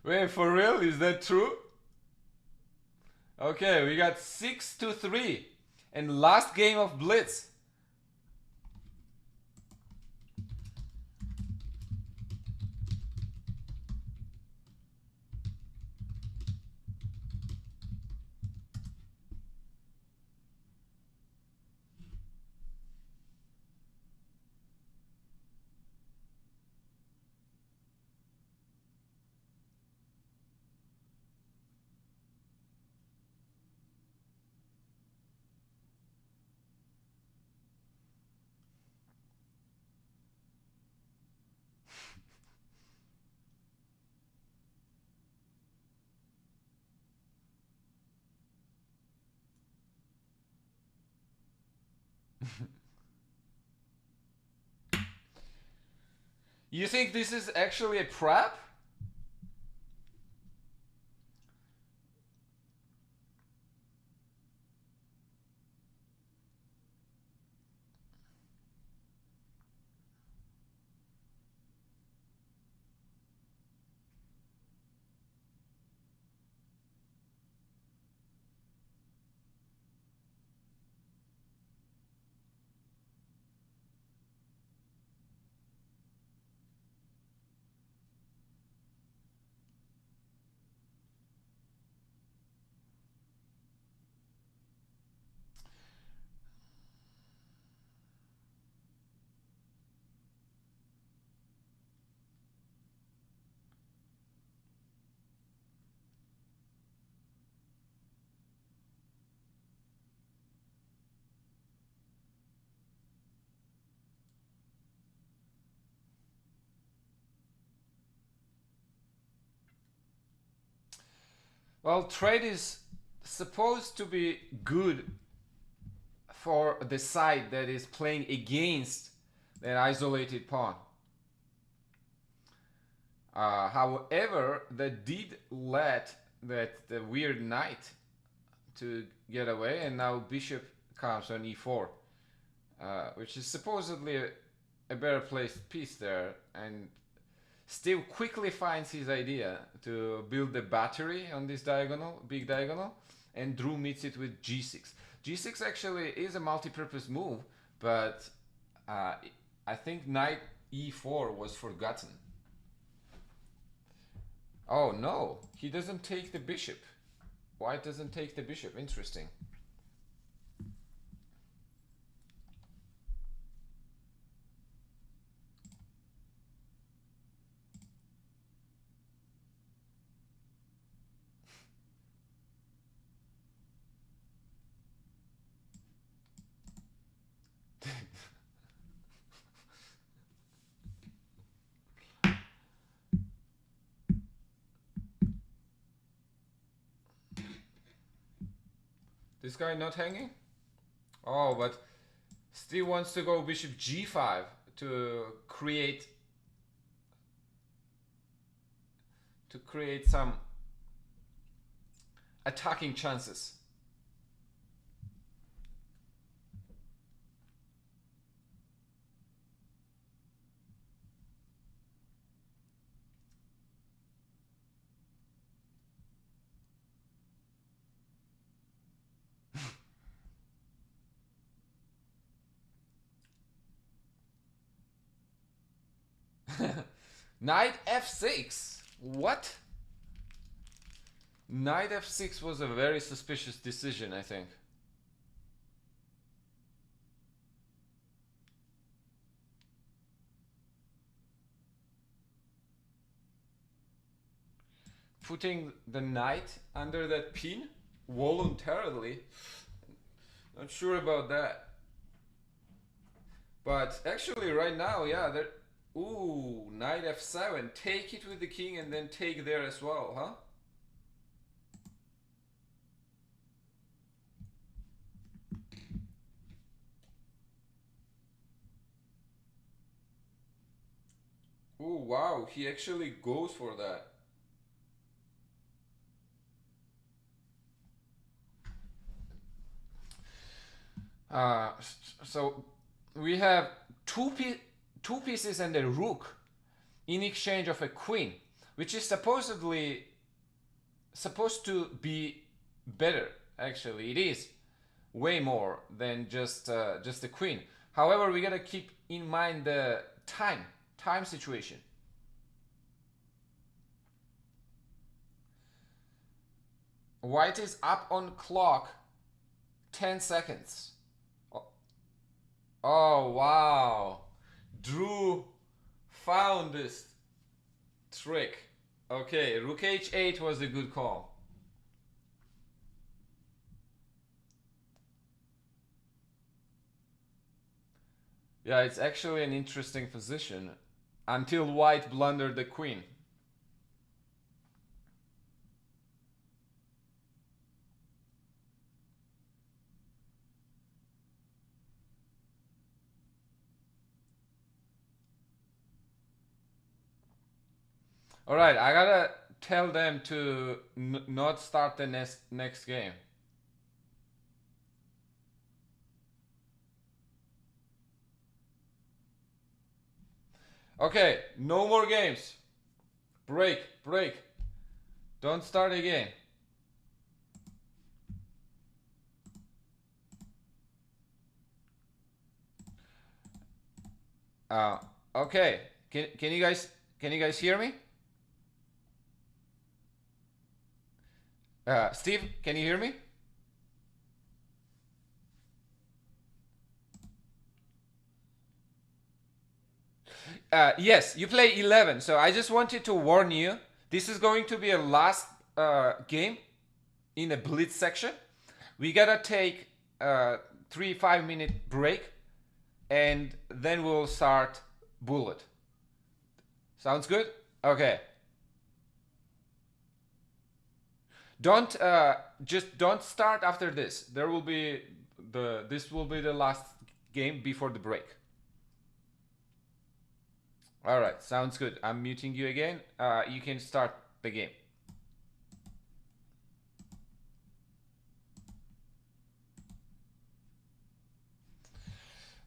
Wait, for real? Is that true? Okay, we got 6-3. And last game of Blitz. You think this is actually a trap? Well, trade is supposed to be good for the side that is playing against that isolated pawn. However, that did let that the weird knight to get away, and now bishop comes on e4, which is supposedly a better placed piece there, and Steve quickly finds his idea to build the battery on this diagonal, big diagonal, and Dhruv meets it with g6. g6 actually is a multi-purpose move, but I think knight e4 was forgotten. Oh no, he doesn't take the bishop. White doesn't take the bishop, interesting. This guy not hanging? Oh, but Steve wants to go bishop g5 to create some attacking chances. Knight f6? What? Knight f6 was a very suspicious decision, I think. Putting the knight under that pin voluntarily, not sure about that. But actually right now, yeah, there. Ooh, knight f7. Take it with the king and then take there as well, huh? Ooh, wow, he actually goes for that. So we have two two pieces and a rook in exchange of a queen, which is supposedly supposed to be better. Actually, it is way more than just the queen. However, we gotta keep in mind the time situation. White is up on clock 10 seconds. Oh wow, Drew found this trick. Okay, rook h8 was a good call. Yeah, it's actually an interesting position until white blundered the queen. All right, I gotta tell them to not start the next game. Okay, no more games. Break. Don't start again. Okay. Can you guys hear me? Steve, can you hear me? Yes, you play 11. So I just wanted to warn you. This is going to be a last game in a blitz section. We gotta take a 3-5 minute break, and then we'll start bullet. Sounds good? Okay. Don't don't start after this. This will be the last game before the break. All right, sounds good. I'm muting you again. You can start the game.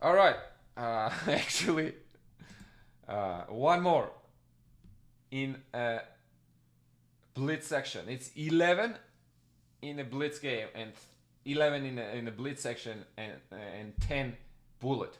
All right. Actually, one more in a blitz section. It's 11 in a blitz game and 11 in a blitz section and 10 bullet.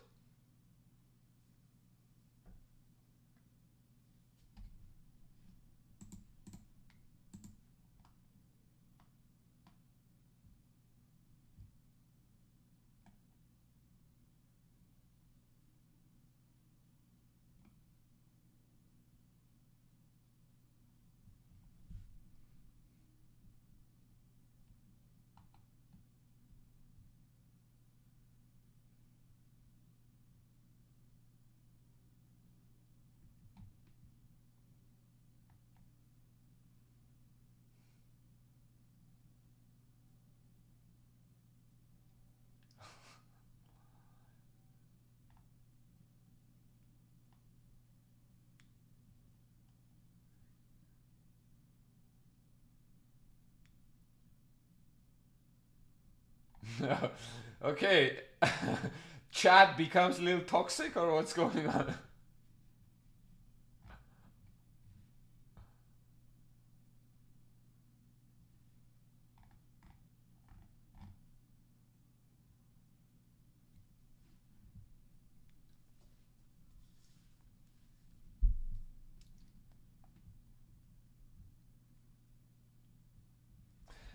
Okay. Chat becomes a little toxic, or what's going on?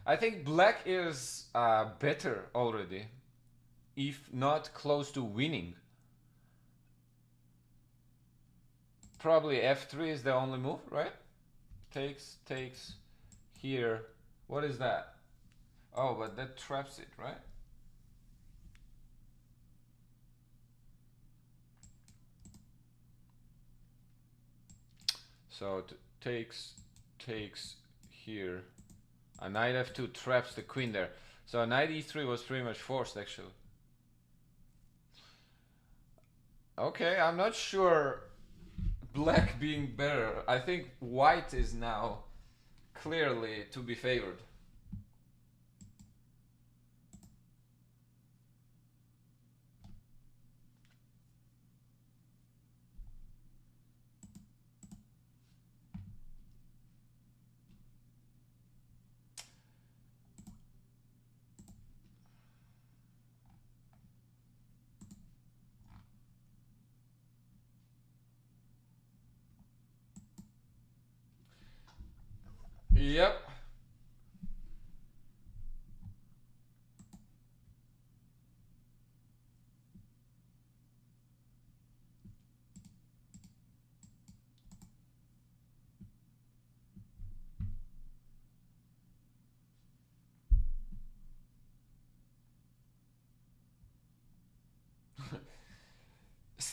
I think black is better already, if not close to winning. Probably f3 is the only move, right? Takes here. What is that? Oh, but that traps it, right? So takes here. A knight f2 traps the queen there. So knight e3 was pretty much forced, actually. Okay, I'm not sure black being better. I think white is now clearly to be favored.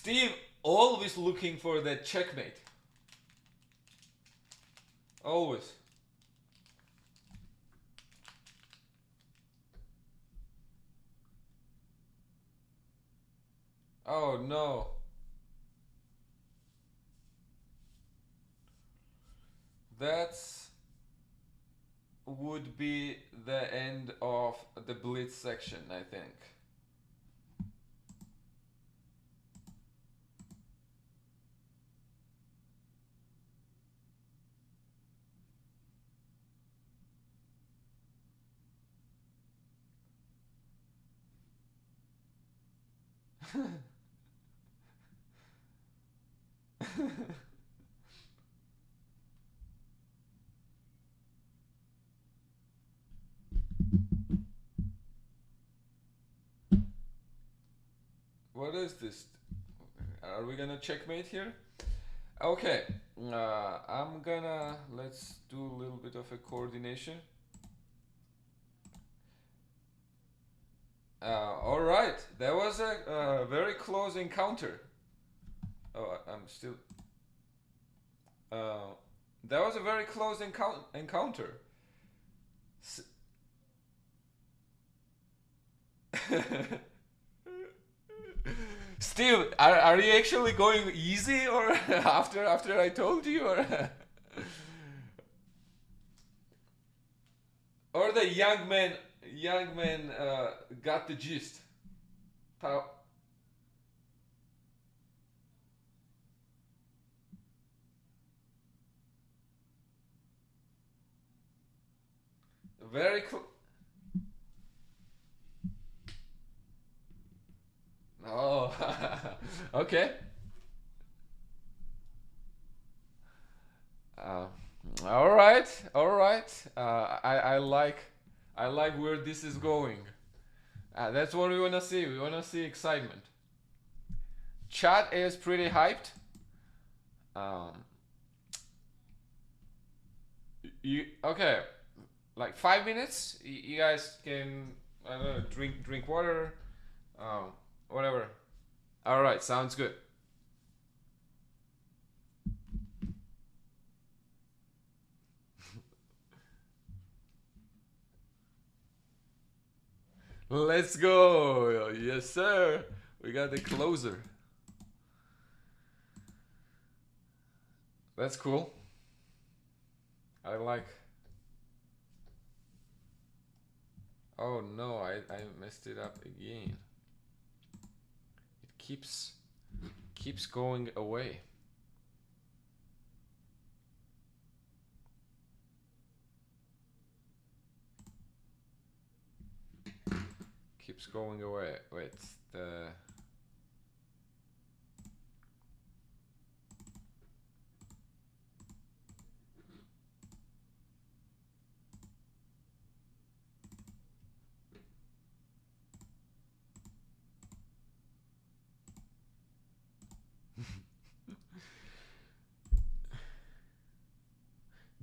Steve always looking for that checkmate. Always. Oh no. That's would be the end of the blitz section, I think. What is this? Are we gonna checkmate here? Okay, I'm gonna, let's do a little bit of a coordination. All right, that was a very close encounter. Oh, I'm still. That was a very close encounter. Steve, are you actually going easy or after I told you or the young man got the gist? Very close. Oh, okay. Uh, all right, all right. I like where this is going. That's what we wanna see. We wanna see excitement. Chat is pretty hyped. Um, you okay? Like 5 minutes. You guys can, I don't know, drink water, whatever. All right, sounds good. Let's go. Yes, sir. We got the closer. That's cool. I like. Oh no, I messed it up again. It keeps going away. Keeps going away. Wait, the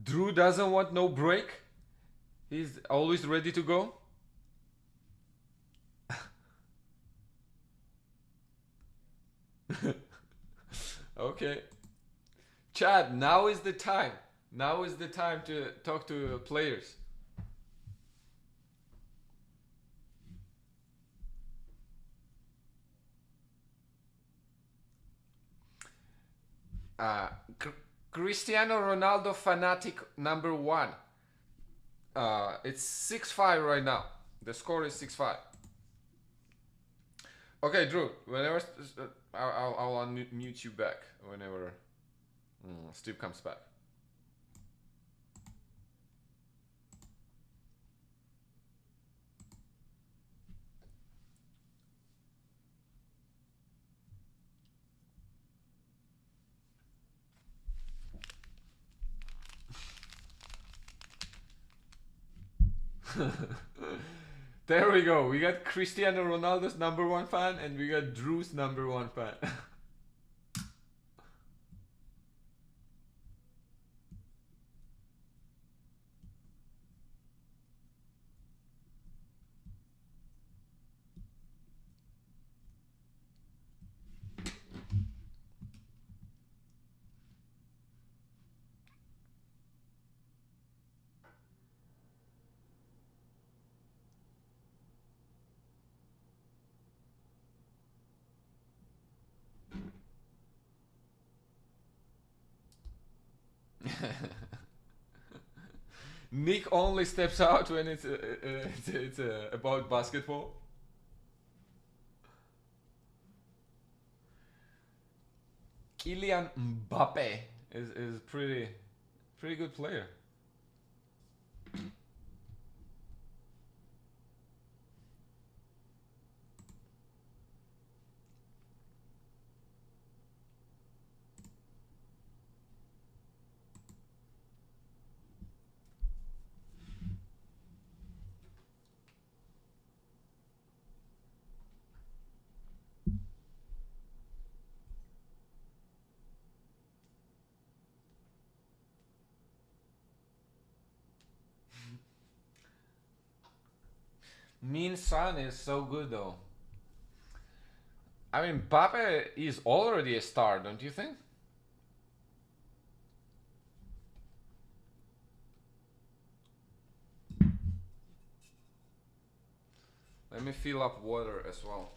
Drew doesn't want no break. He's always ready to go. Okay. Chad, now is the time. Now is the time to talk to players. Cristiano Ronaldo fanatic number 1. It's 6-5 right now. The score is 6-5. Okay, Drew. Whenever I'll unmute you back whenever Steve comes back. There we go. We got Cristiano Ronaldo's number 1 fan and we got Drew's number 1 fan. Nick only steps out when it's about basketball. Kylian Mbappe is pretty good player. Min Son is so good though. I mean, Mbappe is already a star, don't you think? Let me fill up water as well.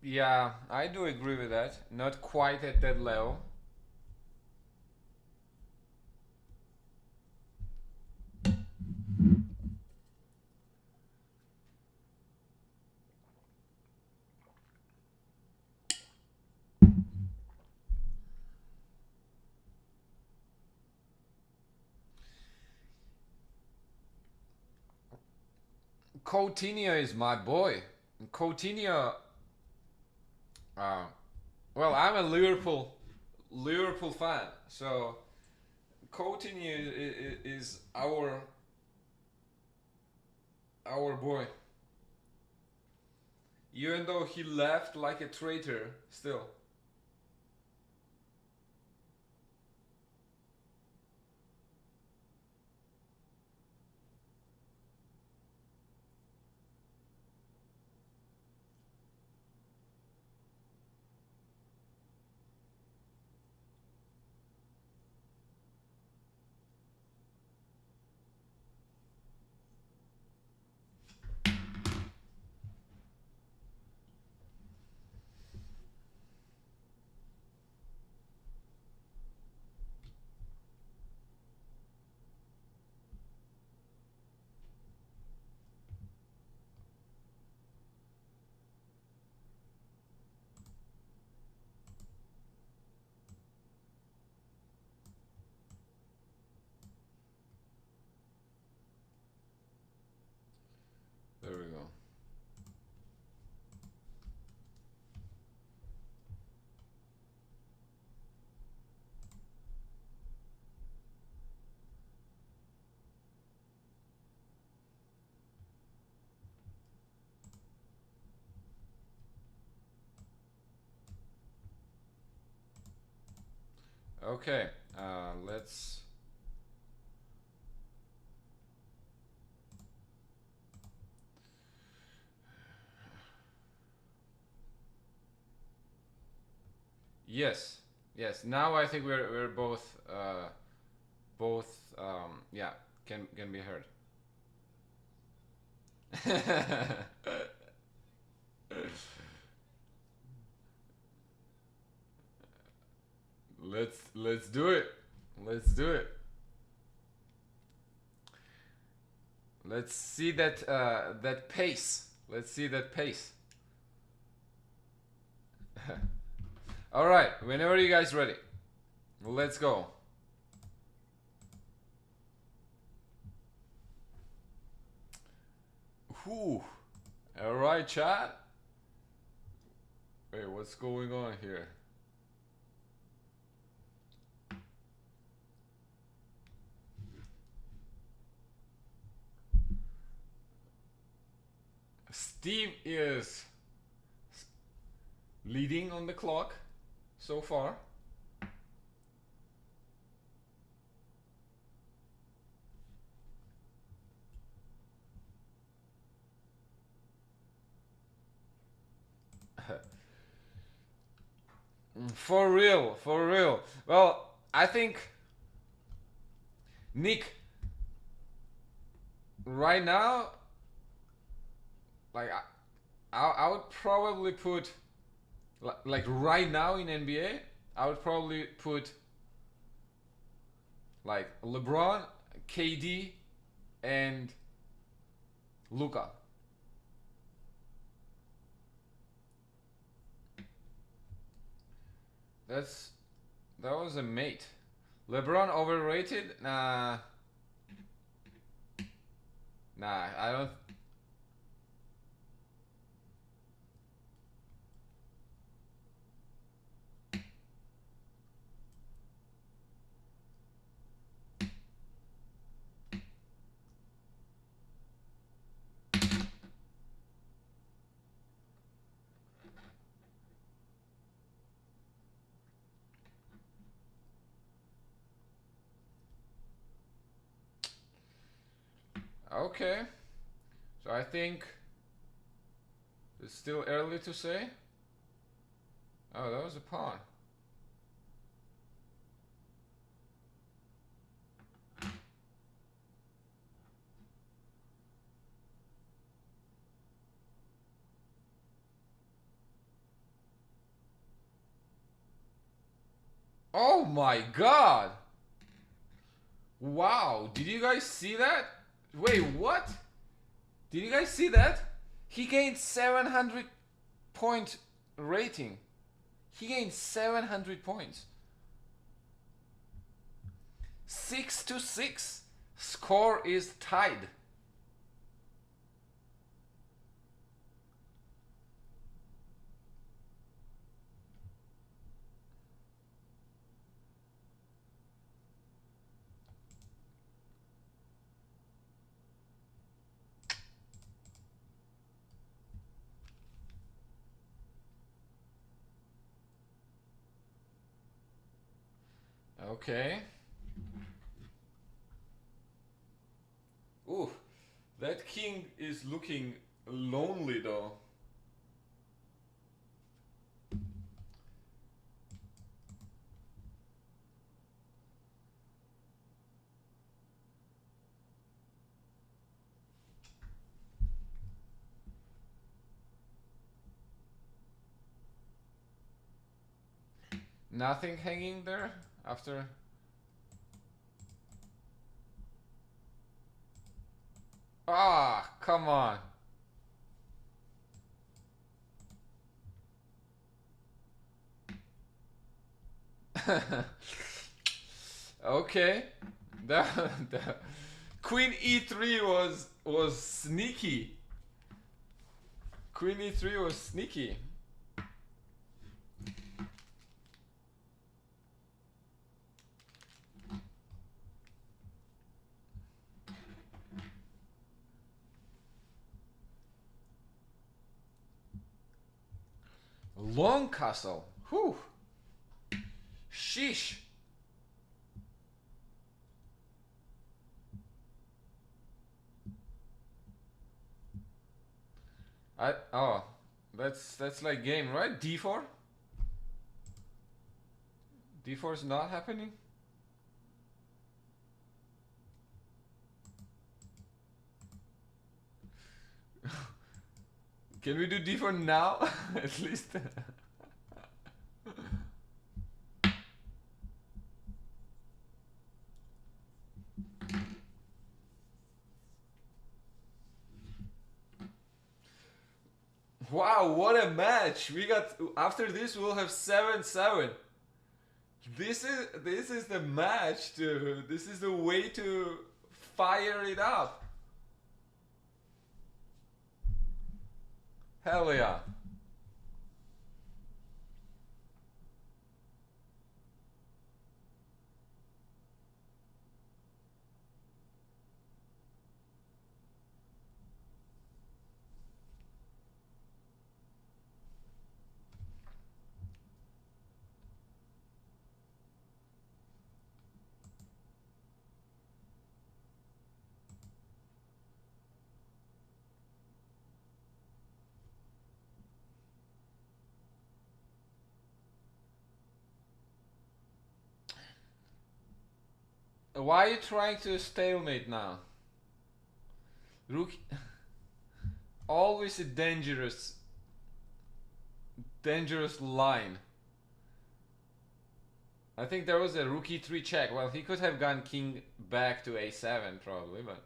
Yeah, I do agree with that. Not quite at that level. Coutinho is my boy. Coutinho, uh, well, I'm a Liverpool fan, so Coutinho is our boy. Even though he left like a traitor, still. There we go. Okay, let's. Yes, yes. Now I think we're both yeah, can be heard. Let's do it. Let's do it. Let's see that pace. Let's see that pace. All right, whenever you guys ready, let's go. Whew. All right, chat. Wait, what's going on here? Steve is leading on the clock so far. For real, for real. Well, I think Nick right now, like I would probably put like right now in NBA, I would probably put like LeBron, KD, and Luka. That was a mate. LeBron overrated? Nah, I don't. Okay, so I think it's still early to say. Oh, that was a pawn. Oh my god! Wow, did you guys see that? Wait, what? Did you guys see that? He gained 700 point rating. He gained 700 points. 6-6. Score is tied. Okay. Ooh, that king is looking lonely though. Nothing hanging there after. Ah, come on. Okay. The Queen E3 was sneaky. Queen E3 was sneaky. Long castle. Whew. Sheesh. Oh, that's like game, right? D4? D4 is not happening? Can we do D4 now? At least. Wow, what a match! We got after this we'll have 7-7. This is the match to this is the way to fire it up. Hell yeah. Why are you trying to stalemate now? Rook. Always a dangerous line. I think there was a rook e3 check. Well, he could have gone king back to a7 probably, but...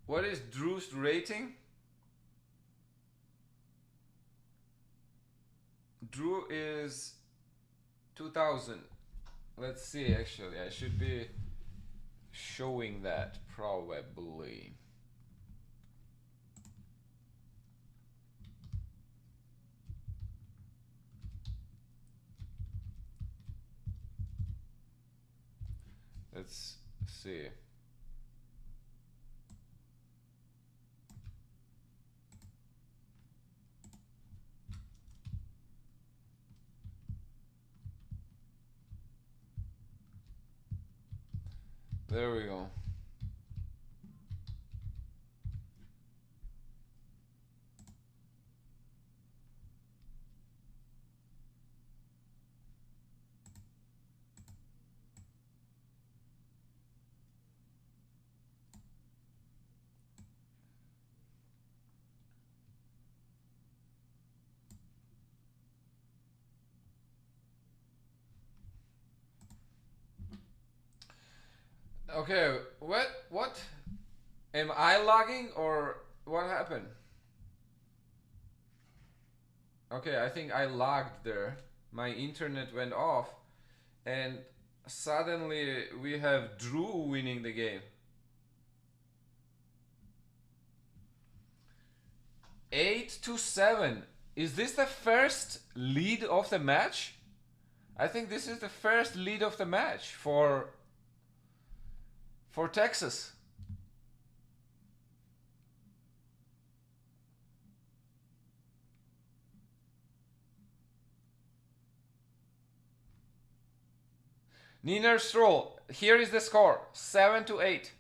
What is Drew's rating? Drew is 2000. Let's see, actually. I should be showing that probably. Let's see. There we go. Okay, what? Am I lagging or what happened? Okay, I think I lagged there. My internet went off and suddenly we have Drew winning the game. 8-7. Is this the first lead of the match? I think this is the first lead of the match for Texas. Niner Stroll, here is the score, 7-8.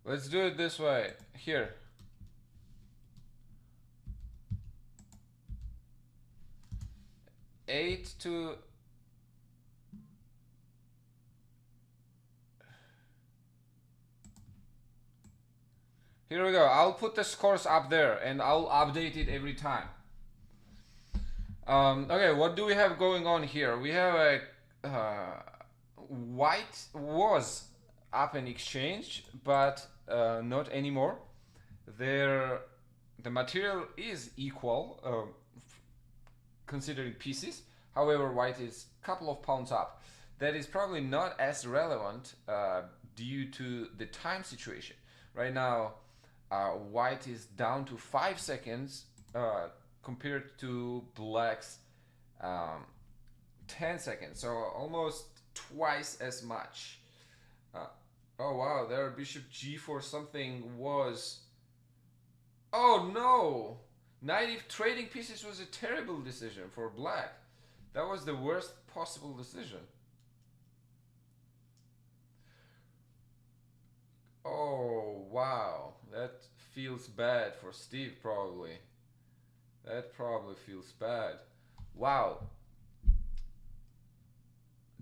Let's do it this way. Here. Eight to... Here we go. I'll put the scores up there and I'll update it every time. Okay, what do we have going on here? We have a... White was up in exchange, but not anymore. The material is equal, considering pieces. However, white is a couple of pounds up. That is probably not as relevant due to the time situation. Right now, white is down to 5 seconds compared to black's 10 seconds. So almost twice as much. Oh wow, there bishop g4 something was... Oh no! Knight if trading pieces was a terrible decision for black. That was the worst possible decision. Oh wow, that feels bad for Steve probably. That probably feels bad. Wow.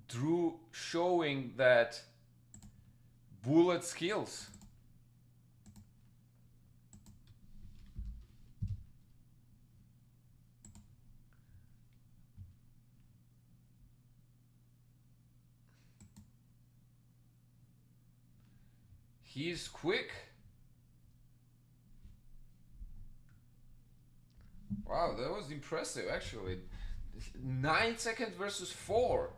Drew showing that bullet skills. He's quick. Wow, that was impressive actually. 9 seconds versus 4.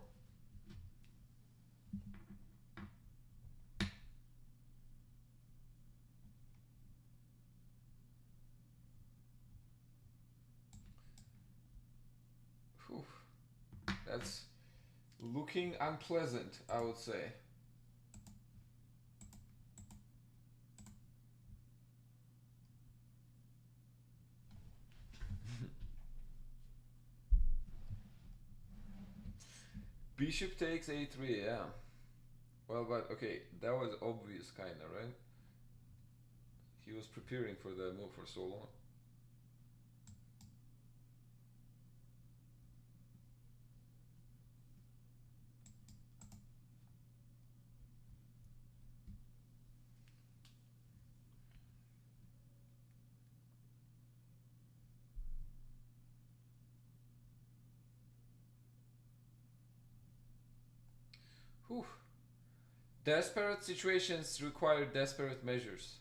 Whew. That's looking unpleasant, I would say. Bishop takes a3, yeah. Well, but okay, that was obvious kinda, right? He was preparing for that move for so long. Whew. Desperate situations require desperate measures.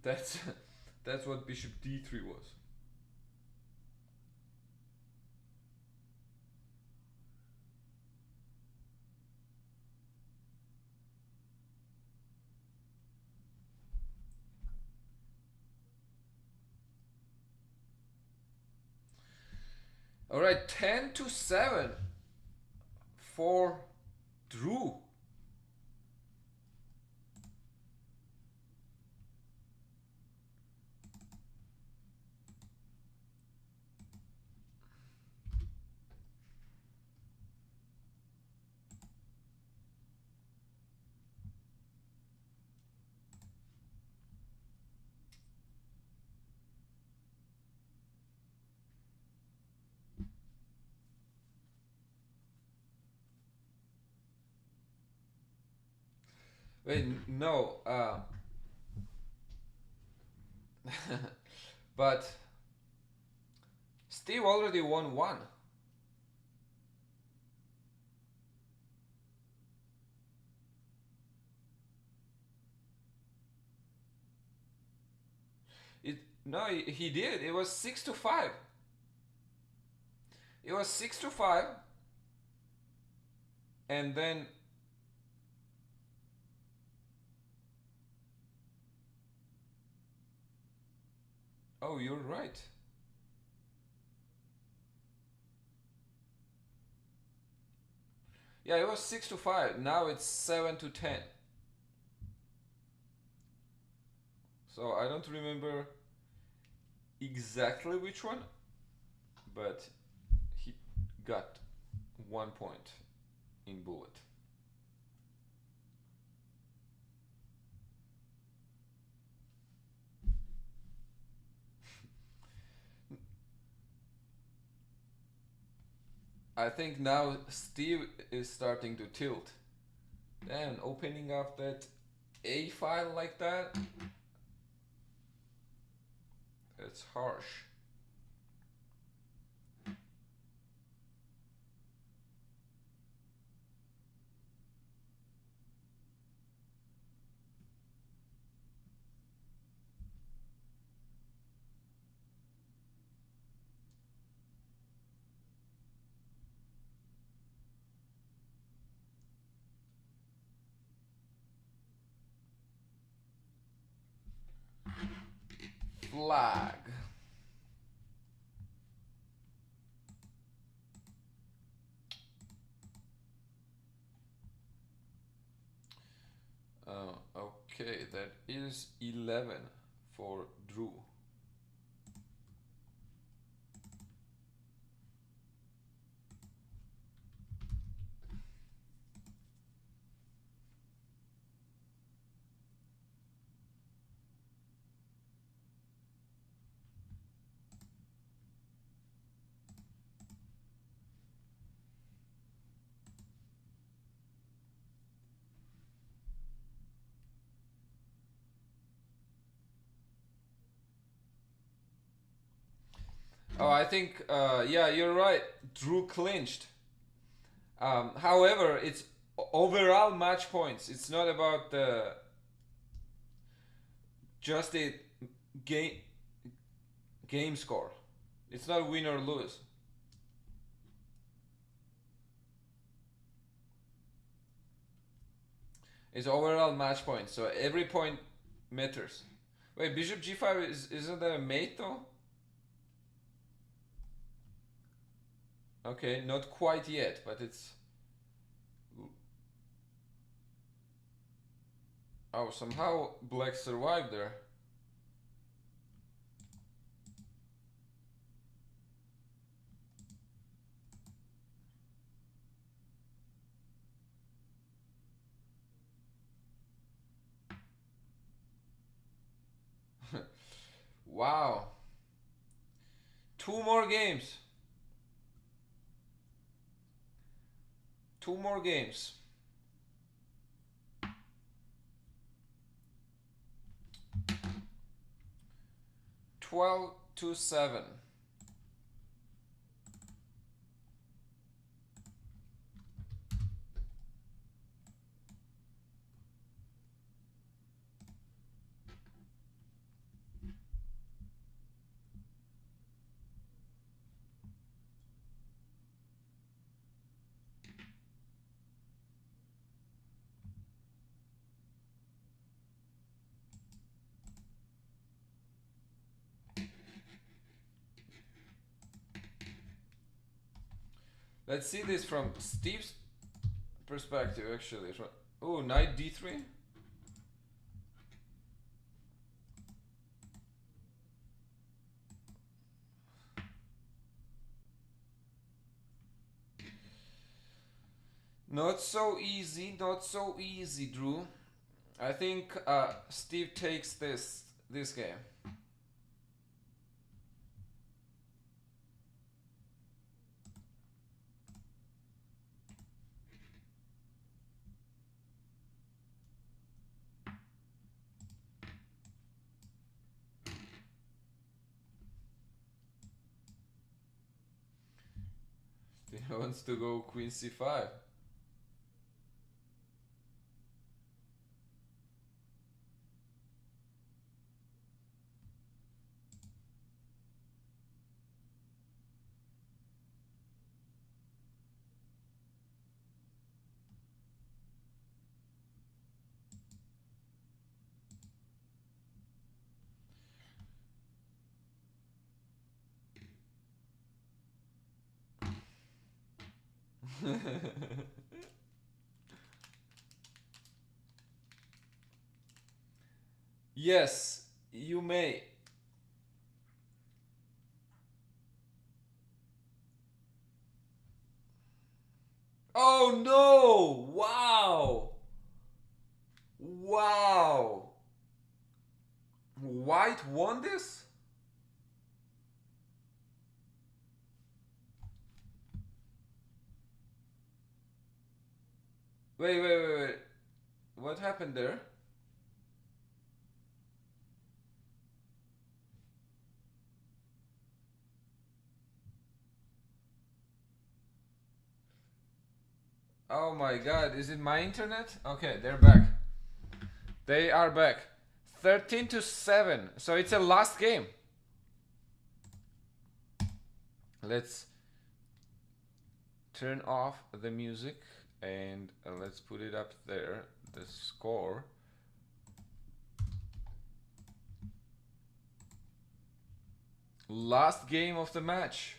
That's that's what bishop d3 was. All right, 10-7 for Dhruv. Wait, no, but Steve already won one. No, he did. It was 6-5. It was 6-5, and then oh, you're right. Yeah, it was 6-5. Now it's 7-10. So I don't remember exactly which one, but he got 1 point in bullet. I think now Steve is starting to tilt. Damn, opening up that A file like that, it's harsh. Flag. Okay, that is 11 for Dhruv. Oh, I think, yeah, you're right. Dhruv clinched. However, it's overall match points. It's not about the just the game game score. It's not win or lose. It's overall match points. So every point matters. Wait, bishop g5 isn't that a mate though? Okay, not quite yet, but it's... Oh, somehow black survived there. Wow. 2 more games. 2 more games. 12-7. Let's see this from Steve's perspective, actually. Oh, knight d3. Not so easy, not so easy, Drew. I think Steve takes this game. He wants to go queen c5. Yes, you may. Oh no! Wow! Wow! White won this? Wait. What happened there? Oh my god, is it my internet? Okay, they're back. They are back. 13-7. So it's a last game. Let's turn off the music and let's put it up there. The score. Last game of the match.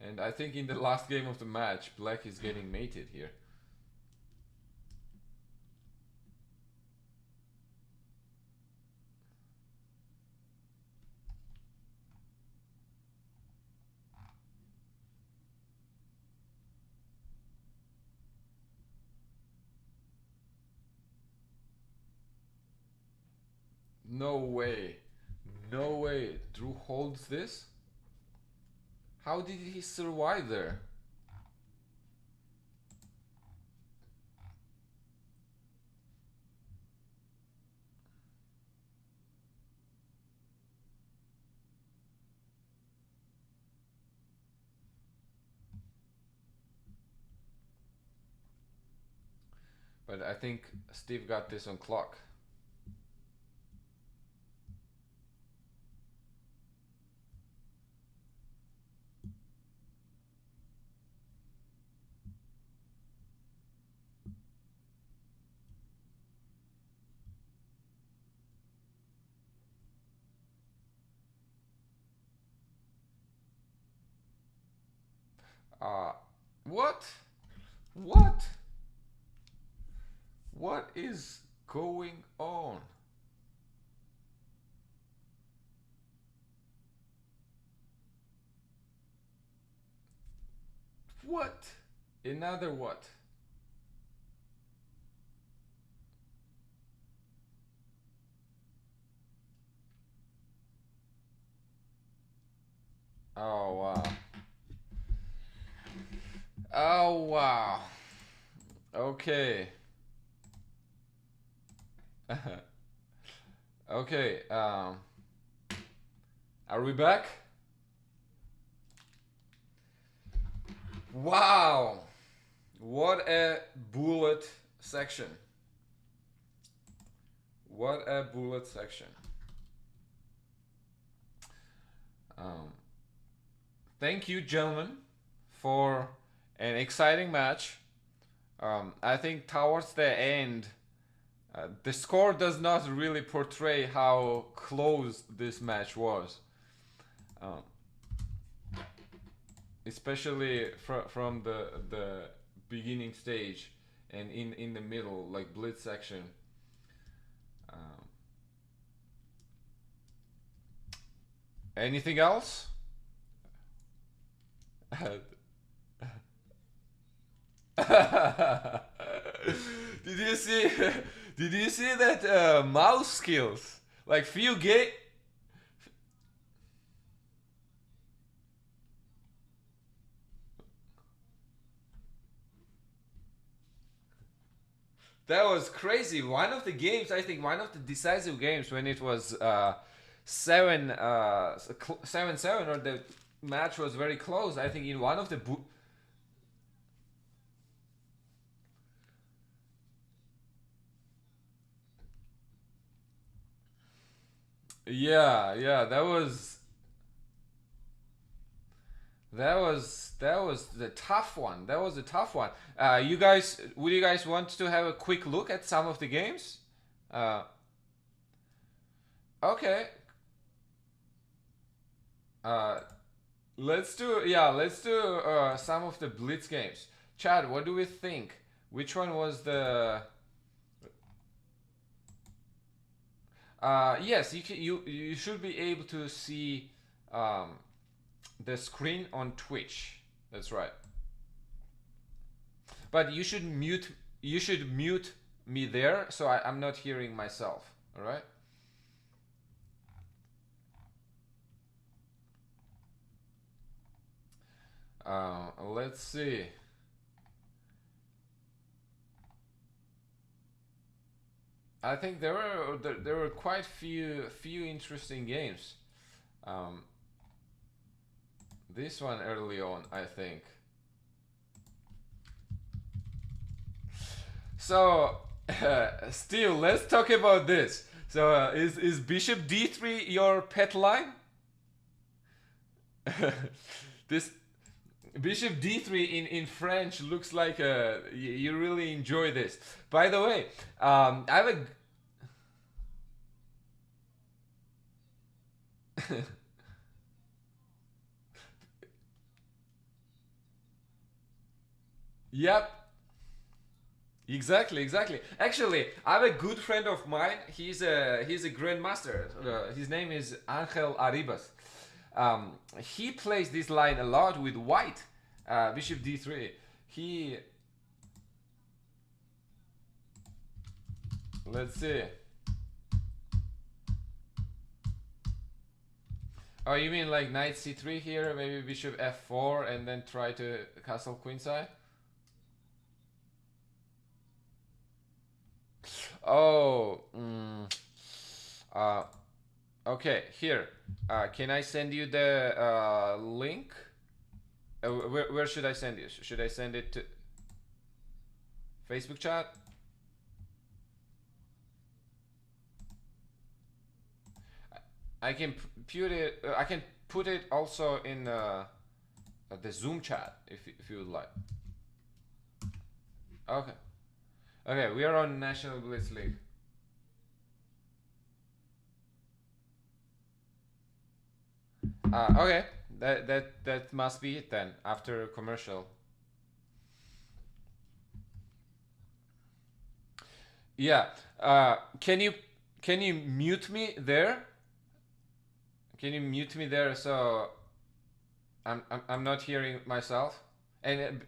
And I think in the last game of the match, black is getting mated here. No way. No way. Drew holds this? How did he survive there? But I think Steve got this on clock. What? What? What is going on? What? Another what? Oh wow. Oh wow. Okay. Okay. Are we back? Wow. What a bullet section. What a bullet section. Thank you, gentlemen, for an exciting match. I think towards the end, the score does not really portray how close this match was. Especially from the beginning stage and in the middle, like blitz section. Anything else? Did you see? Did you see that mouse skills? Like few game. That was crazy. One of the games, I think, one of the decisive games when it was 7-7, or the match was very close. I think in one of the yeah, that was the tough one. That was a tough one. You guys, would you guys want to have a quick look at some of the games? Okay. Uh, let's do some of the blitz games. Chad, what do we think? Which one was the? Yes, you should be able to see um, the screen on Twitch. That's right. But you should mute me there, so I'm not hearing myself. All right. Let's see. I think there were quite few interesting games. Um, this one early on, I think. So, Steve, let's talk about this. So, is Bishop D3 your pet line? This Bishop D3 in French looks like you really enjoy this. By the way, I have a. Yep. Exactly. Actually, I have a good friend of mine. He's a grandmaster. His name is Angel Arribas. He plays this line a lot with white, Bishop D3. He, let's see. Oh, you mean like Knight C3 here, maybe Bishop F4, and then try to castle queenside? Oh, uh, okay. Here, can I send you the link? Where should I send you? Should I send it to Facebook chat? I can put it. I can put it also in the Zoom chat if you would like. Okay. Okay, we are on National Blitz League. Okay, that must be it then. After commercial. Yeah. Can you mute me there? Can you mute me there so I'm not hearing myself? And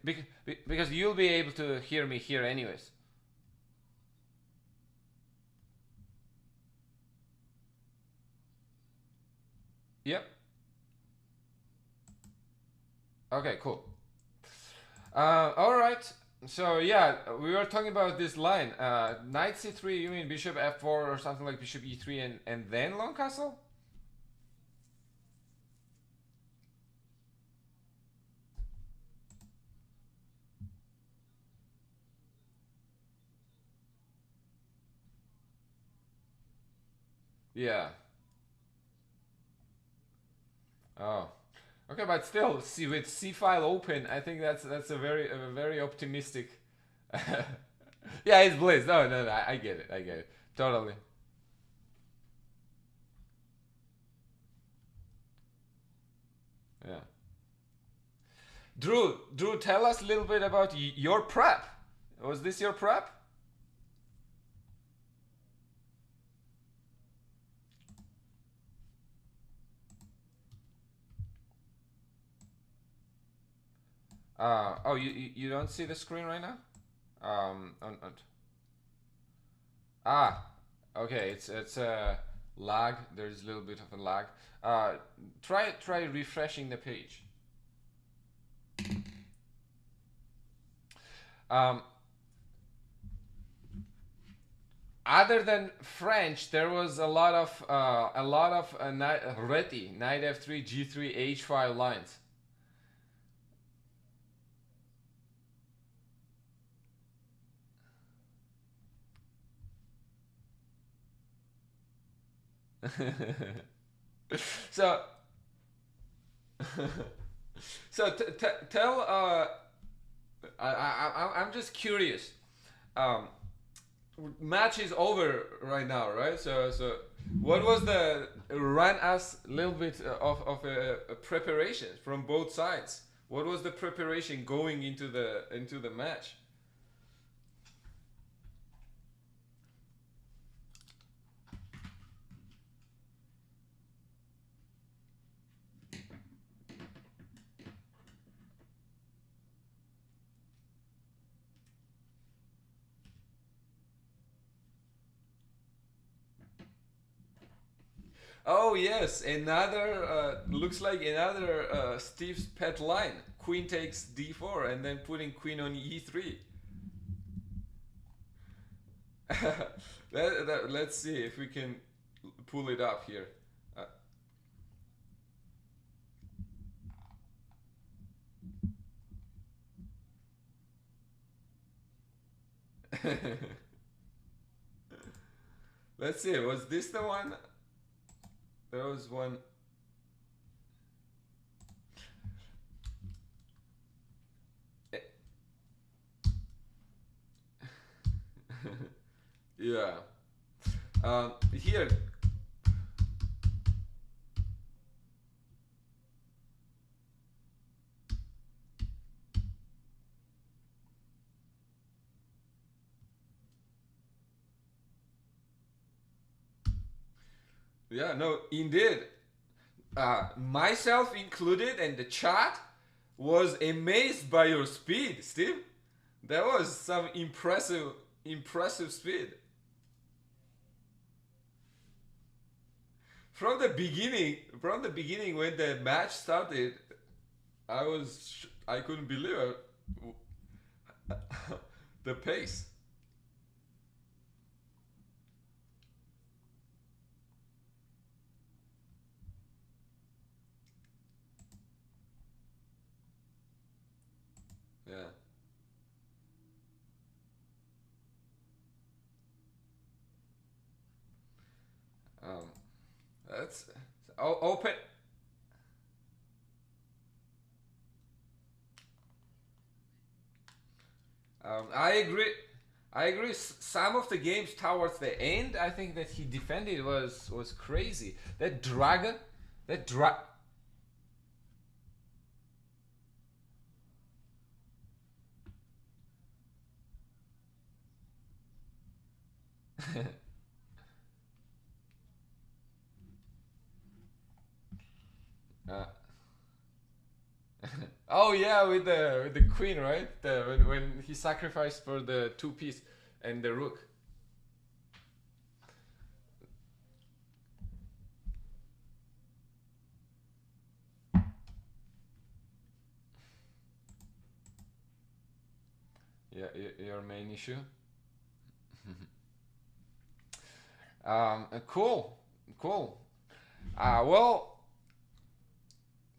because you'll be able to hear me here anyways. Yep. Okay, cool. All right. So yeah, we were talking about this line. Knight c3. You mean bishop f4 or something like bishop e3 and then long castle? Yeah. Oh. Okay, but still, see with c file open, I think that's a very optimistic. Yeah, it's Blizz. No, I get it. I get it. Totally. Yeah. Drew, tell us a little bit about your prep. Was this your prep? Oh, you don't see the screen right now? Ah, okay. It's a lag. There's a little bit of a lag. Try refreshing the page. Um, Other than French, there was a lot of Reti, knight f3, g3, h5 lines. So, so tell. I'm just curious. Um, Match is over right now, right? So what was the run us a little bit of a preparation from both sides? What was the preparation going into the match? Oh yes, another looks like another Steve's pet line. Queen takes d4 and then putting queen on e3. Let's see if we can pull it up here. Let's see. Was this the one? There was one. Yeah. Here. Yeah, no, indeed. Myself included, and the chat was amazed by your speed, Steve. That was some impressive speed. From the beginning when the match started, I couldn't believe it. The pace. Yeah. Um, That's open. I agree. I agree. Some of the games towards the end, I think that he defended was crazy. That dragon, that dra. uh, oh yeah, with the queen, right? When he sacrificed for the two piece and the rook. Yeah, your main issue. Cool, cool. Well,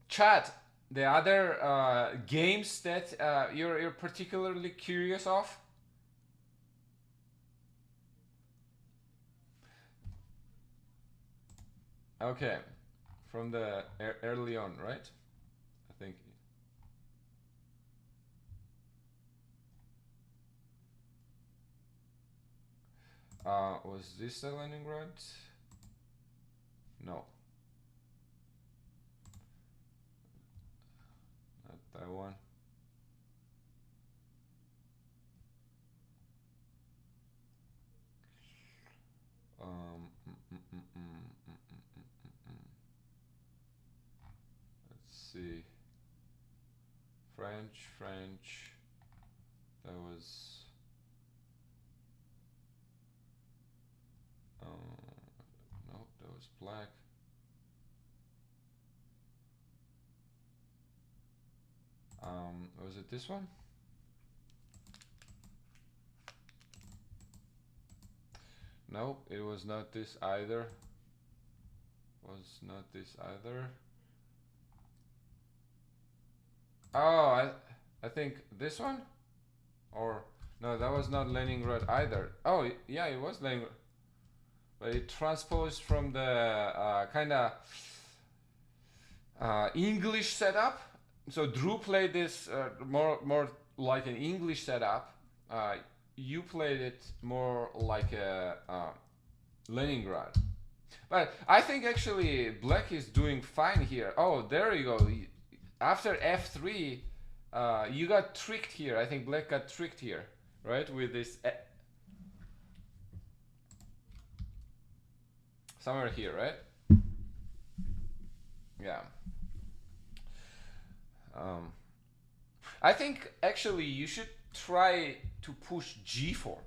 chat. The other games that you're particularly curious of? Okay, from the early on, right? I think. Was this the Leningrad? No, not that one. Let's see. French. That was. No, that was black. Was it this one? No, it was not this either. Was not this either. Oh, I think this one? Or no, that was not Leningrad either. Oh, yeah, it was Leningrad. But it transposed from the kind of English setup. So Drew played this more like an English setup. You played it more like a Leningrad. But I think actually black is doing fine here. Oh, there you go. After f3, you got tricked here. I think black got tricked here, right? With this somewhere here, right? Yeah. I think actually you should try to push g4.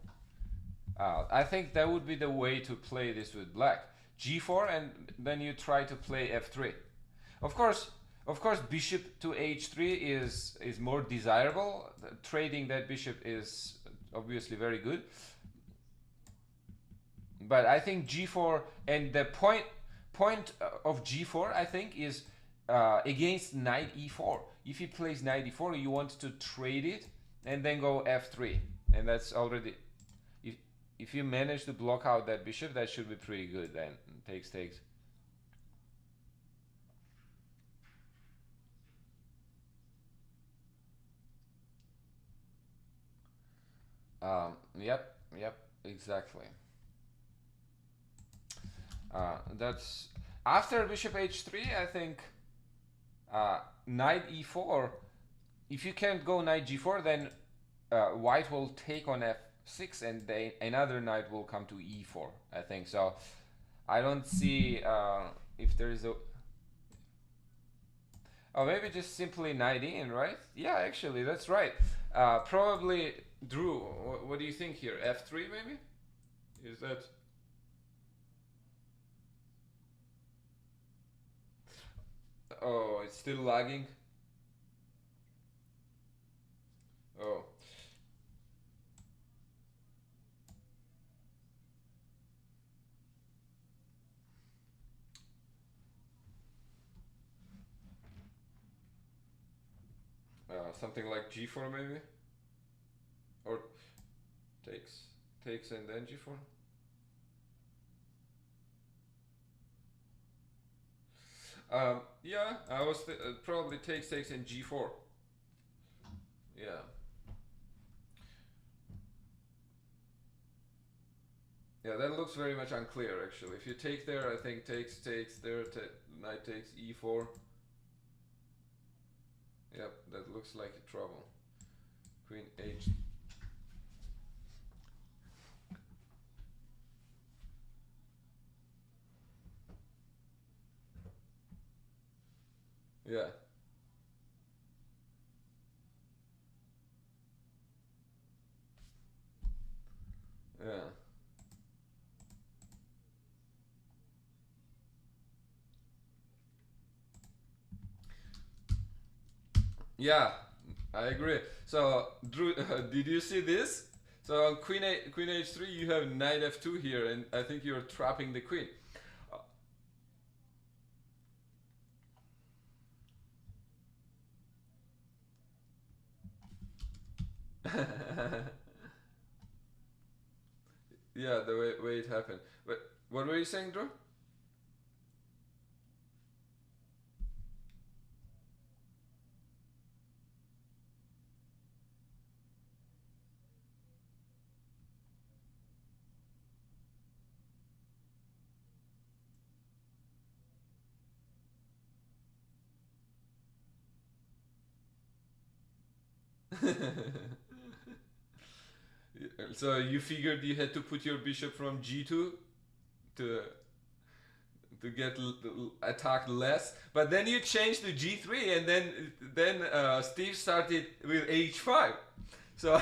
I think that would be the way to play this with black. g4, and then you try to play f3. Of course, bishop to h3 is more desirable. Trading that bishop is obviously very good. But I think g4, and the point of g4, I think, is against knight e4. If he plays knight e4, you want to trade it and then go f3, and that's already. If you manage to block out that bishop, that should be pretty good. Then takes. Yep, exactly. That's after bishop h3. I think knight e4. If you can't go knight g4, then white will take on f6, and another knight will come to e4. I think so. I don't see if there is a. Oh, maybe just simply knight in, right? Yeah, actually, that's right. Probably, Drew, what do you think here? f3 maybe? Is that... Oh, it's still lagging? Oh. Something like g4 maybe? Or takes and then g4? Yeah, I was probably takes and g4. Yeah. Yeah, that looks very much unclear actually. If you take there, I think takes there, knight takes e4. Yep, that looks like a trouble. Queen h. Yeah. Yeah. Yeah, I agree. So, Drew, did you see this? So on queen h3, you have knight f2 here, and I think you're trapping the queen. Yeah, the way it happened. But what were you saying, Drew? So you figured you had to put your bishop from g2 to get attacked less, but then you changed to g3, and then Steve started with h5. So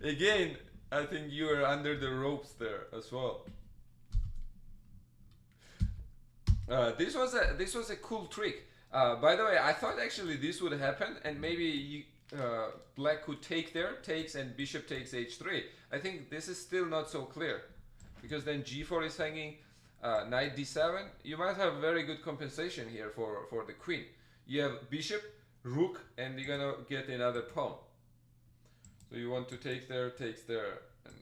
again, I think you were under the ropes there as well. This was a cool trick. By the way, I thought actually this would happen, and maybe black could take there, takes, and bishop takes h3. I think this is still not so clear, because then g4 is hanging, knight d7. You might have very good compensation here for the queen. You have bishop, rook, and you're gonna get another pawn. So you want to take there, takes there, and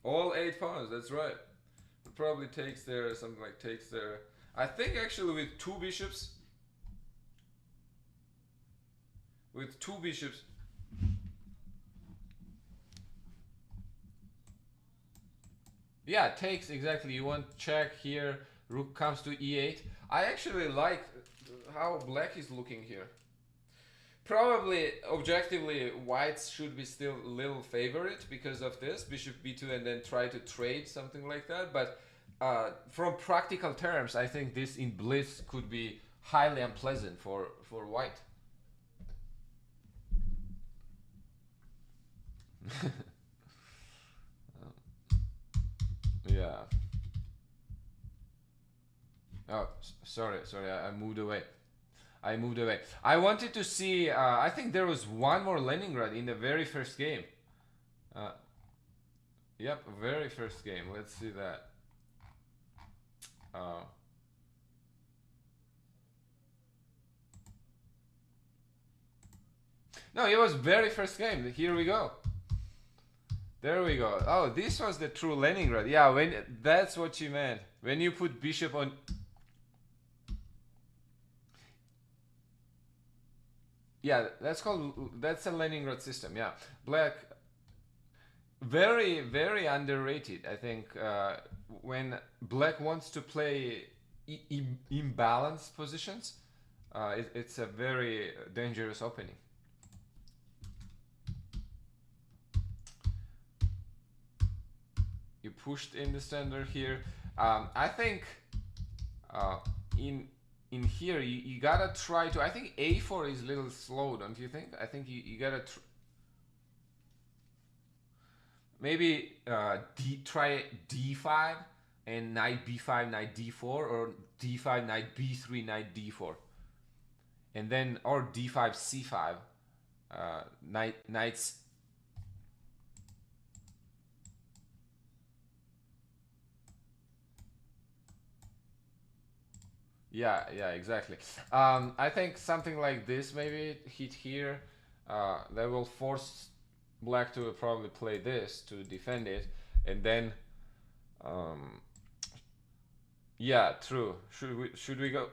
all 8 pawns. That's right. It probably takes there, something like takes there. I think actually with two bishops, yeah, takes exactly. You want check here, rook comes to e8. I actually like how black is looking here. Probably, objectively, whites should be still a little favorite because of this, bishop b2, and then try to trade, something like that. But from practical terms, I think this in blitz could be highly unpleasant for white. Yeah. Oh, sorry, I moved away. I wanted to see. I think there was one more Leningrad in the very first game. Uh, yep, very first game. Let's see that. Uh, no, it was very first game. Here we go. There we go. Oh, this was the true Leningrad. Yeah, when that's what you meant. When you put bishop on. Yeah, that's a Leningrad system. Yeah, black. Very, very underrated. I think when black wants to play imbalanced positions, it's a very dangerous opening. You pushed in the standard here. I think in here you gotta try to. I think a4 is a little slow, don't you think? I think you gotta maybe try d5 and knight b5, knight d4, or d5, knight b3, knight d4, and then or d5, c5, knights. Yeah, exactly. I think something like this maybe hit here. That will force black to probably play this to defend it, and then Yeah, true. Should we go?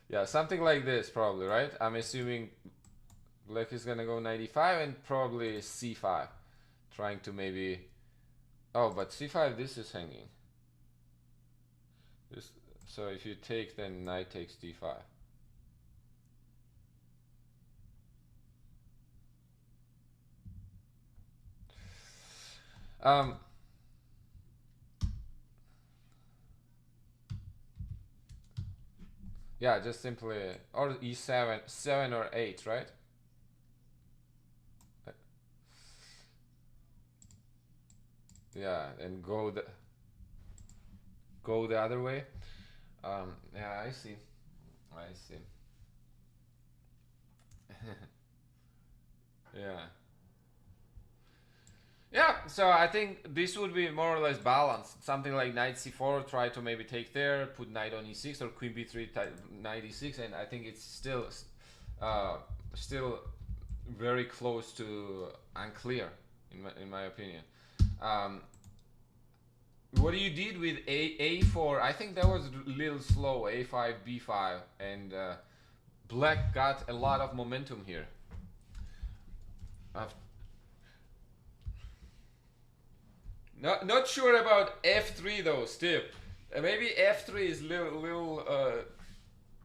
Yeah, something like this probably, right? I'm assuming black is gonna go 95 and probably c5, trying to maybe. Oh, but c5, this is hanging. This, so if you take, then knight takes d5. Um, yeah, just simply or e7, 7 or 8, right? Yeah, and go the other way. Yeah, I see. I see. Yeah. Yeah, so I think this would be more or less balanced. Something like knight c4, try to maybe take there, put knight on e6, or queen b3, knight e6, and I think it's uh, still very close to unclear, in my opinion. Um, what you did with a4, I think that was a little slow. A5, b5, and black got a lot of momentum here. Not sure about f3 though, still. Maybe f3 is little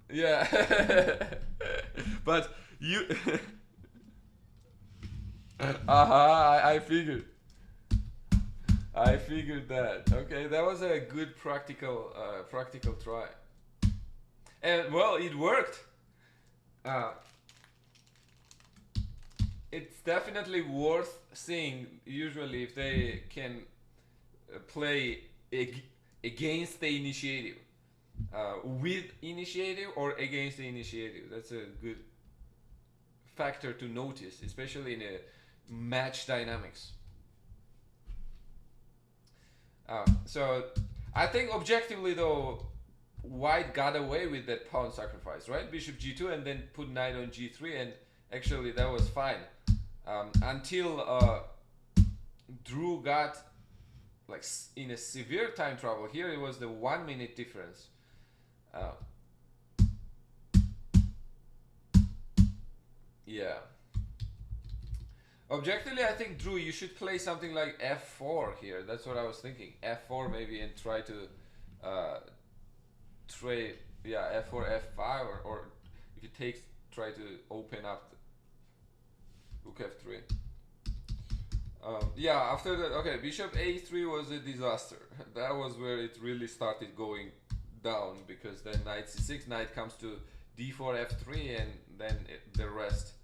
yeah. But you I figured. I figured that. Okay, that was a good practical try. And well, it worked. Uh, it's definitely worth seeing usually if they can play against the initiative, with initiative or against the initiative. That's a good factor to notice, especially in a match dynamics. So I think objectively though, white got away with that pawn sacrifice, right? Bishop g2 and then put knight on g3, and actually that was fine until Drew got like in a severe time trouble. Here it was the 1 minute difference. Yeah. Objectively, I think Drew, you should play something like f4 here. That's what I was thinking. F4 maybe, and try to trade. Yeah, f4, f5, or if it takes, try to open up rook f3. Yeah, after that, okay, bishop a3 was a disaster. That was where it really started going down, because then knight c6, knight comes to d4, f3, and then the rest.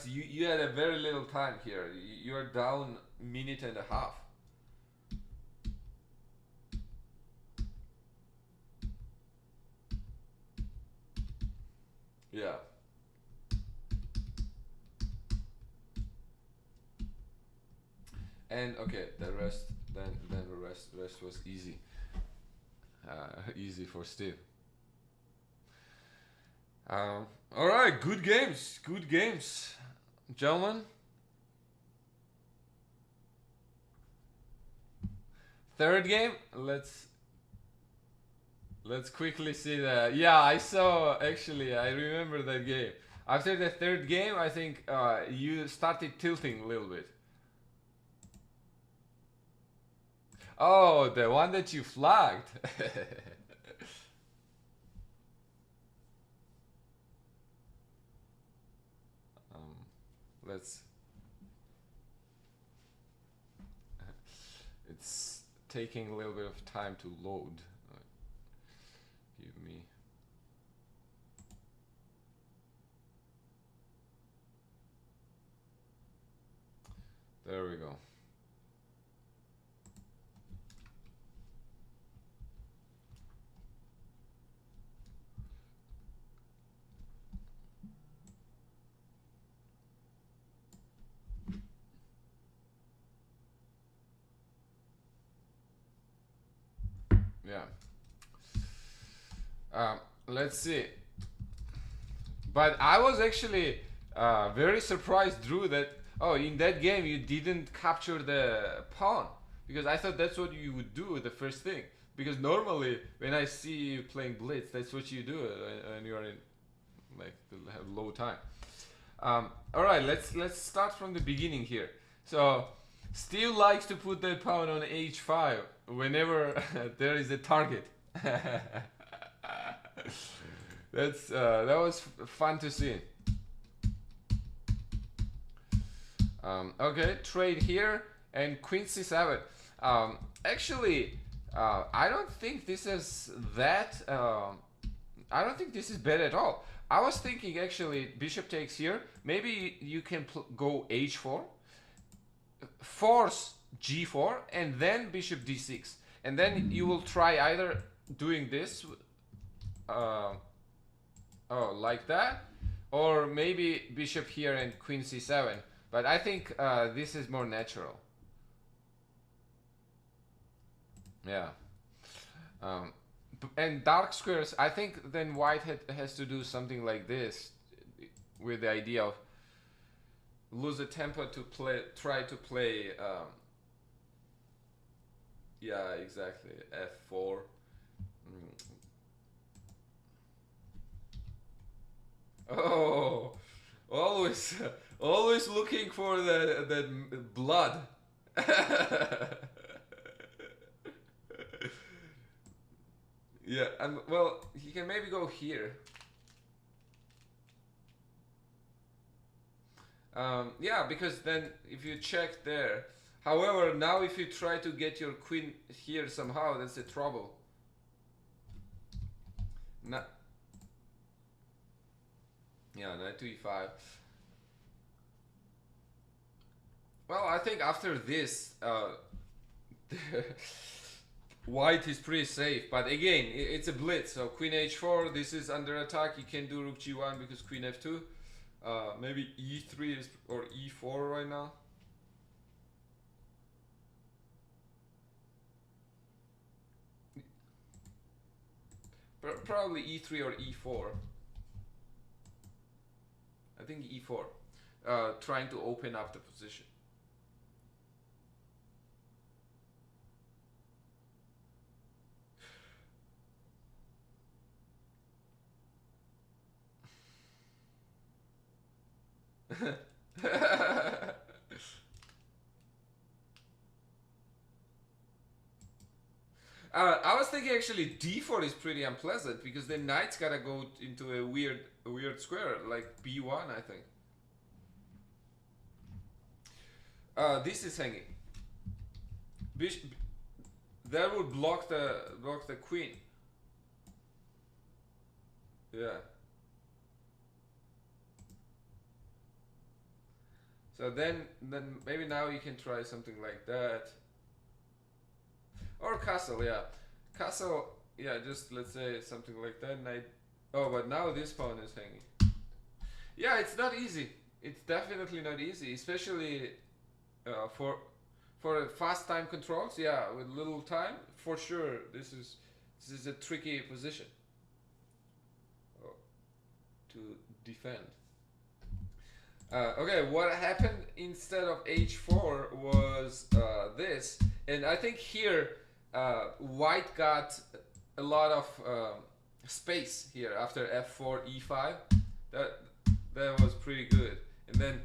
You had a very little time here. You're down minute and a half. Yeah. And okay, the rest the rest was easy. Easy for Steve. All right, good games, gentlemen. Third game, let's quickly see that. Yeah, I saw, actually, I remember that game. After the third game, I think you started tilting a little bit. Oh, the one that you flagged. Let's. It's taking a little bit of time to load. Give me. There we go. Yeah. Let's see. But I was actually very surprised, Drew, that Oh, in that game you didn't capture the pawn, because I thought that's what you would do the first thing. Because normally when I see you playing blitz, that's what you do when you're in like have low time. All right, let's start from the beginning here. So Steve likes to put the pawn on h5 whenever there is a target. That was fun to see. Okay, trade here and queen c7. Actually, I don't think this is that. I don't think this is bad at all. I was thinking actually bishop takes here. Maybe you can go h4, force g4, and then bishop d6, and then you will try either doing this, oh, like that, or maybe bishop here and queen c7. But I think this is more natural. Yeah. And dark squares, I think then white has to do something like this, with the idea of lose a tempo to try to play. Yeah, exactly. f4. Oh, always looking for the blood. Yeah, and well, he can maybe go here. Yeah, because then if you check there. However, now if you try to get your queen here somehow, that's the trouble. Yeah, knight to e5. Well, I think after this, white is pretty safe, but again, it's a blitz. So queen h4, this is under attack. You can do rook g1 because queen f2. Maybe e3 is, or e4 right now. Probably e3 or e4. I think e4. Trying to open up the position. I was thinking actually d4 is pretty unpleasant because the knight's gotta go into a weird square like b1, I think. This is hanging. That would block the queen. Yeah. So then maybe now you can try something like that. Or castle, yeah. Castle, yeah, just let's say something like that. Knight. Oh, but now this pawn is hanging. Yeah, it's not easy. It's definitely not easy, especially for fast time controls. Yeah, with little time, for sure. This is a tricky position to defend. Okay, what happened instead of h4 was this, and I think here white got a lot of space here after f4 e5. That was pretty good, and then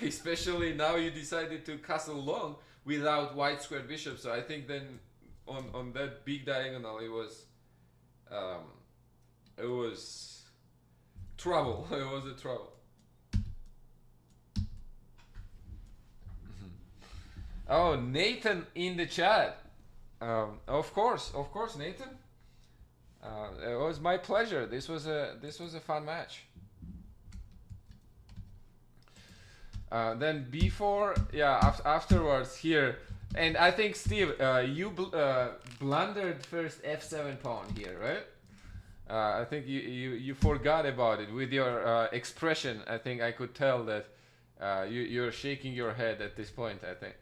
especially now you decided to castle long without white squared bishop. So I think then on that big diagonal it was trouble. It was a trouble. Oh, Nathan in the chat. Of course, Nathan. It was my pleasure. This was a fun match. Then b4, yeah. Afterwards here, and I think Steve, you blundered first f7 pawn here, right? I think you forgot about it with your expression. I think I could tell that you're shaking your head at this point, I think.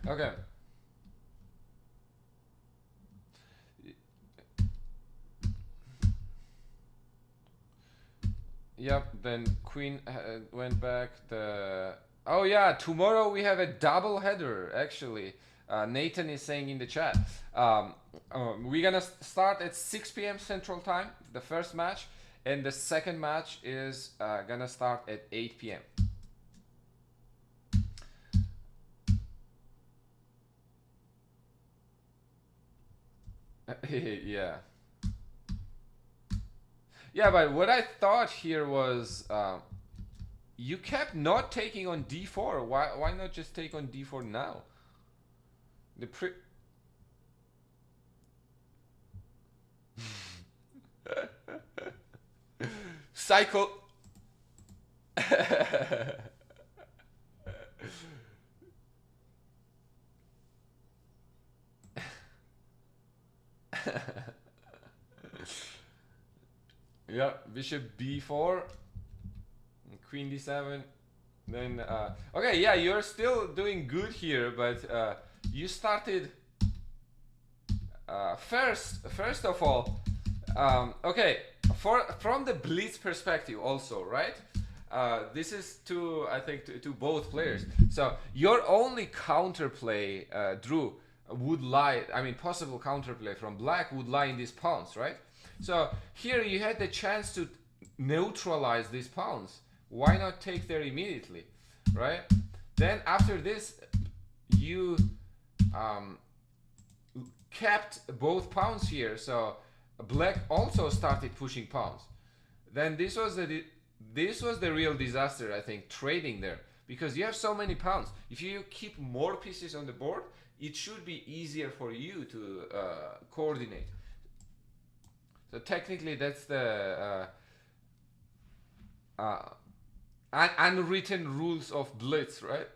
Okay. Yep. Then queen went back. The oh yeah, tomorrow we have a double header actually. Nathan is saying in the chat. We're gonna start at 6 p.m. Central Time, the first match, and the second match is gonna start at 8 p.m. Yeah. Yeah, but what I thought here was you kept not taking on d4. Why not just take on d4 now? The pre cycle. Yeah, bishop b4, queen d7. Then okay, yeah, you're still doing good here, but you started first of all. Okay, from the blitz perspective also, right? This is to, I think, to both players. So your only counterplay, Drew, would lie, I mean, possible counterplay from black would lie in these pawns, right? So here you had the chance to neutralize these pawns. Why not take there immediately, right? Then after this, you kept both pawns here, so black also started pushing pawns. Then this was the real disaster, I think, trading there, because you have so many pawns. If you keep more pieces on the board, it should be easier for you to coordinate. So technically, that's the unwritten rules of blitz, right?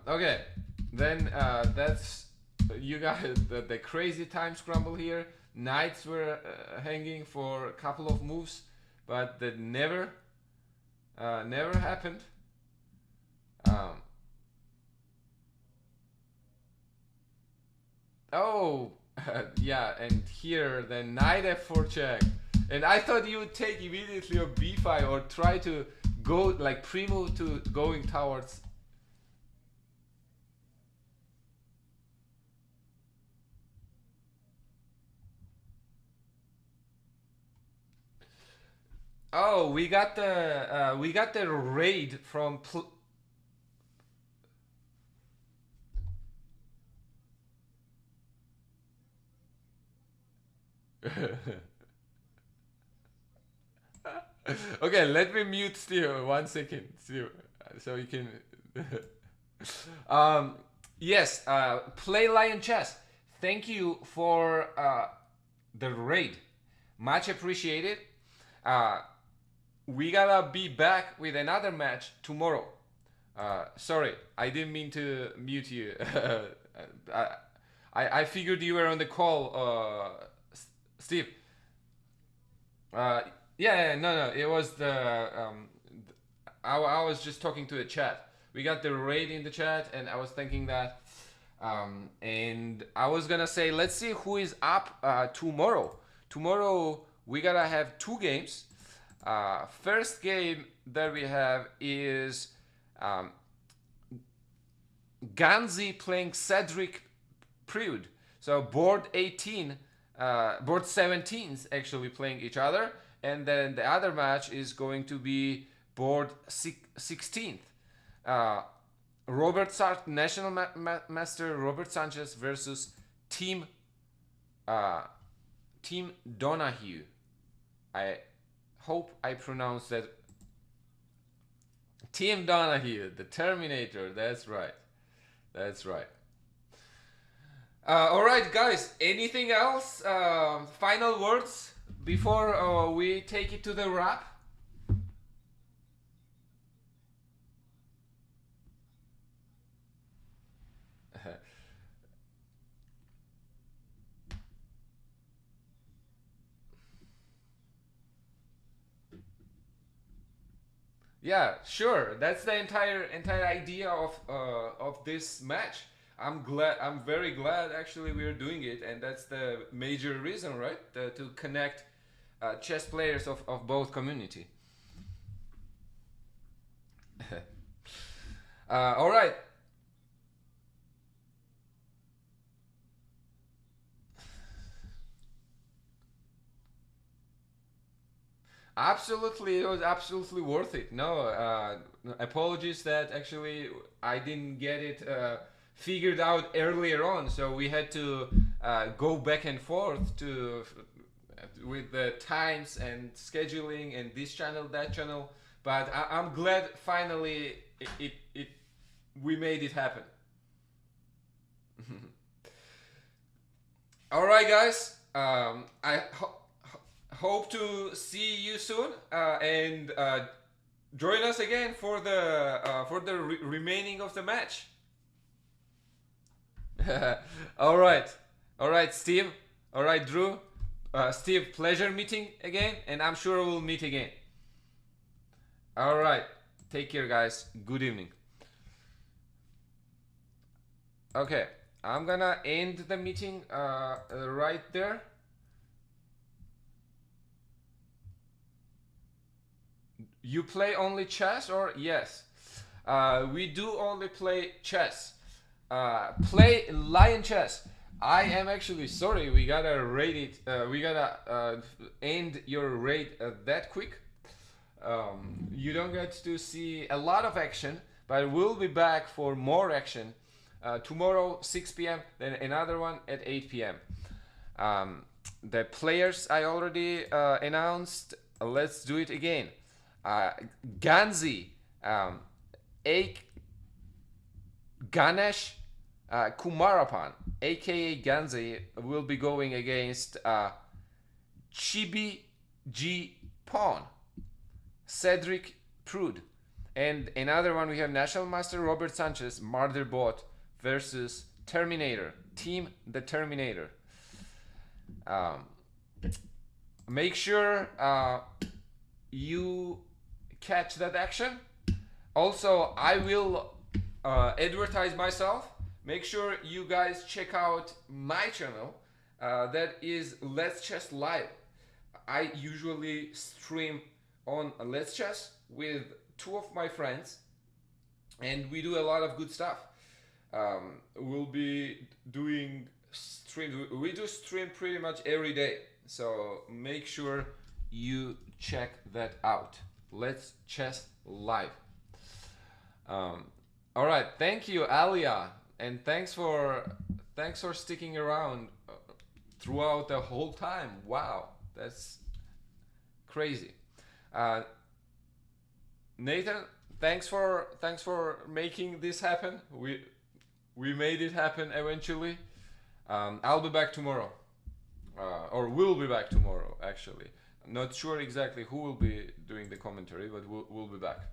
Okay, then that's you got the crazy time scramble here. Knights were hanging for a couple of moves, but that never happened. Oh, yeah, and here the knight f4 check, and I thought you would take immediately on b5 or try to go like pre-move to going towards. Oh, we got the raid from. Okay, let me mute Steve 1 second, Steve, so you can. Yes, Play Lion Chess. Thank you for the raid. Much appreciated. We gotta be back with another match tomorrow. Sorry, I didn't mean to mute you. I figured you were on the call, Steve. Yeah, no, it was I was just talking to the chat. We got the raid in the chat, and I was thinking that, and I was gonna say, let's see who is up tomorrow. Tomorrow we gotta have two games. First game that we have is Ganzi playing Cedric Prude. So board 18, board 17s actually playing each other, and then the other match is going to be board 16th. National Master Robert Sanchez versus Team Donahue. I hope I pronounced that. Team Donahue, the Terminator. That's right. That's right. All right, guys. Anything else? Final words before we take it to the wrap? Yeah, sure. That's the entire idea of this match. I'm very glad actually we're doing it, and that's the major reason, right? To connect chess players of both community. All right. Absolutely, it was absolutely worth it. No, apologies that actually I didn't get it figured out earlier on, so we had to go back and forth to with the times and scheduling and this channel, that channel. But I'm glad finally it we made it happen. All right, guys. Hope to see you soon and join us again for the remaining of the match. All right, all right, Steve. All right, Drew. Steve, pleasure meeting again, and I'm sure we'll meet again. All right, take care, guys. Good evening. Okay, I'm gonna end the meeting right there. You play only chess or yes? We do only play chess. Play lion chess. I am actually sorry. We gotta rate it. We gotta end your rate that quick. You don't get to see a lot of action, but we'll be back for more action tomorrow 6 p.m. Then another one at 8 p.m. The players I already announced. Let's do it again. Ganzi, A. Ganesh Kumarapan, aka Ganzi, will be going against Chibi G. Pawn, Cedric Prude. And another one we have National Master Robert Sanchez, Marderbot versus Terminator, Team the Terminator. Make sure you catch that action. Also, I will advertise myself. Make sure you guys check out my channel. That is Let's Chess Live. I usually stream on Let's Chess with two of my friends, and we do a lot of good stuff. We'll be doing stream. We do stream pretty much every day, so make sure you check that out. Let's Chess Live. All right, thank you, Alia, and thanks for sticking around throughout the whole time. Wow, that's crazy. Nathan, thanks for making this happen. We made it happen eventually. I'll be back tomorrow, or we'll be back tomorrow. Actually, I'm not sure exactly who will be doing the commentary, but we'll be back.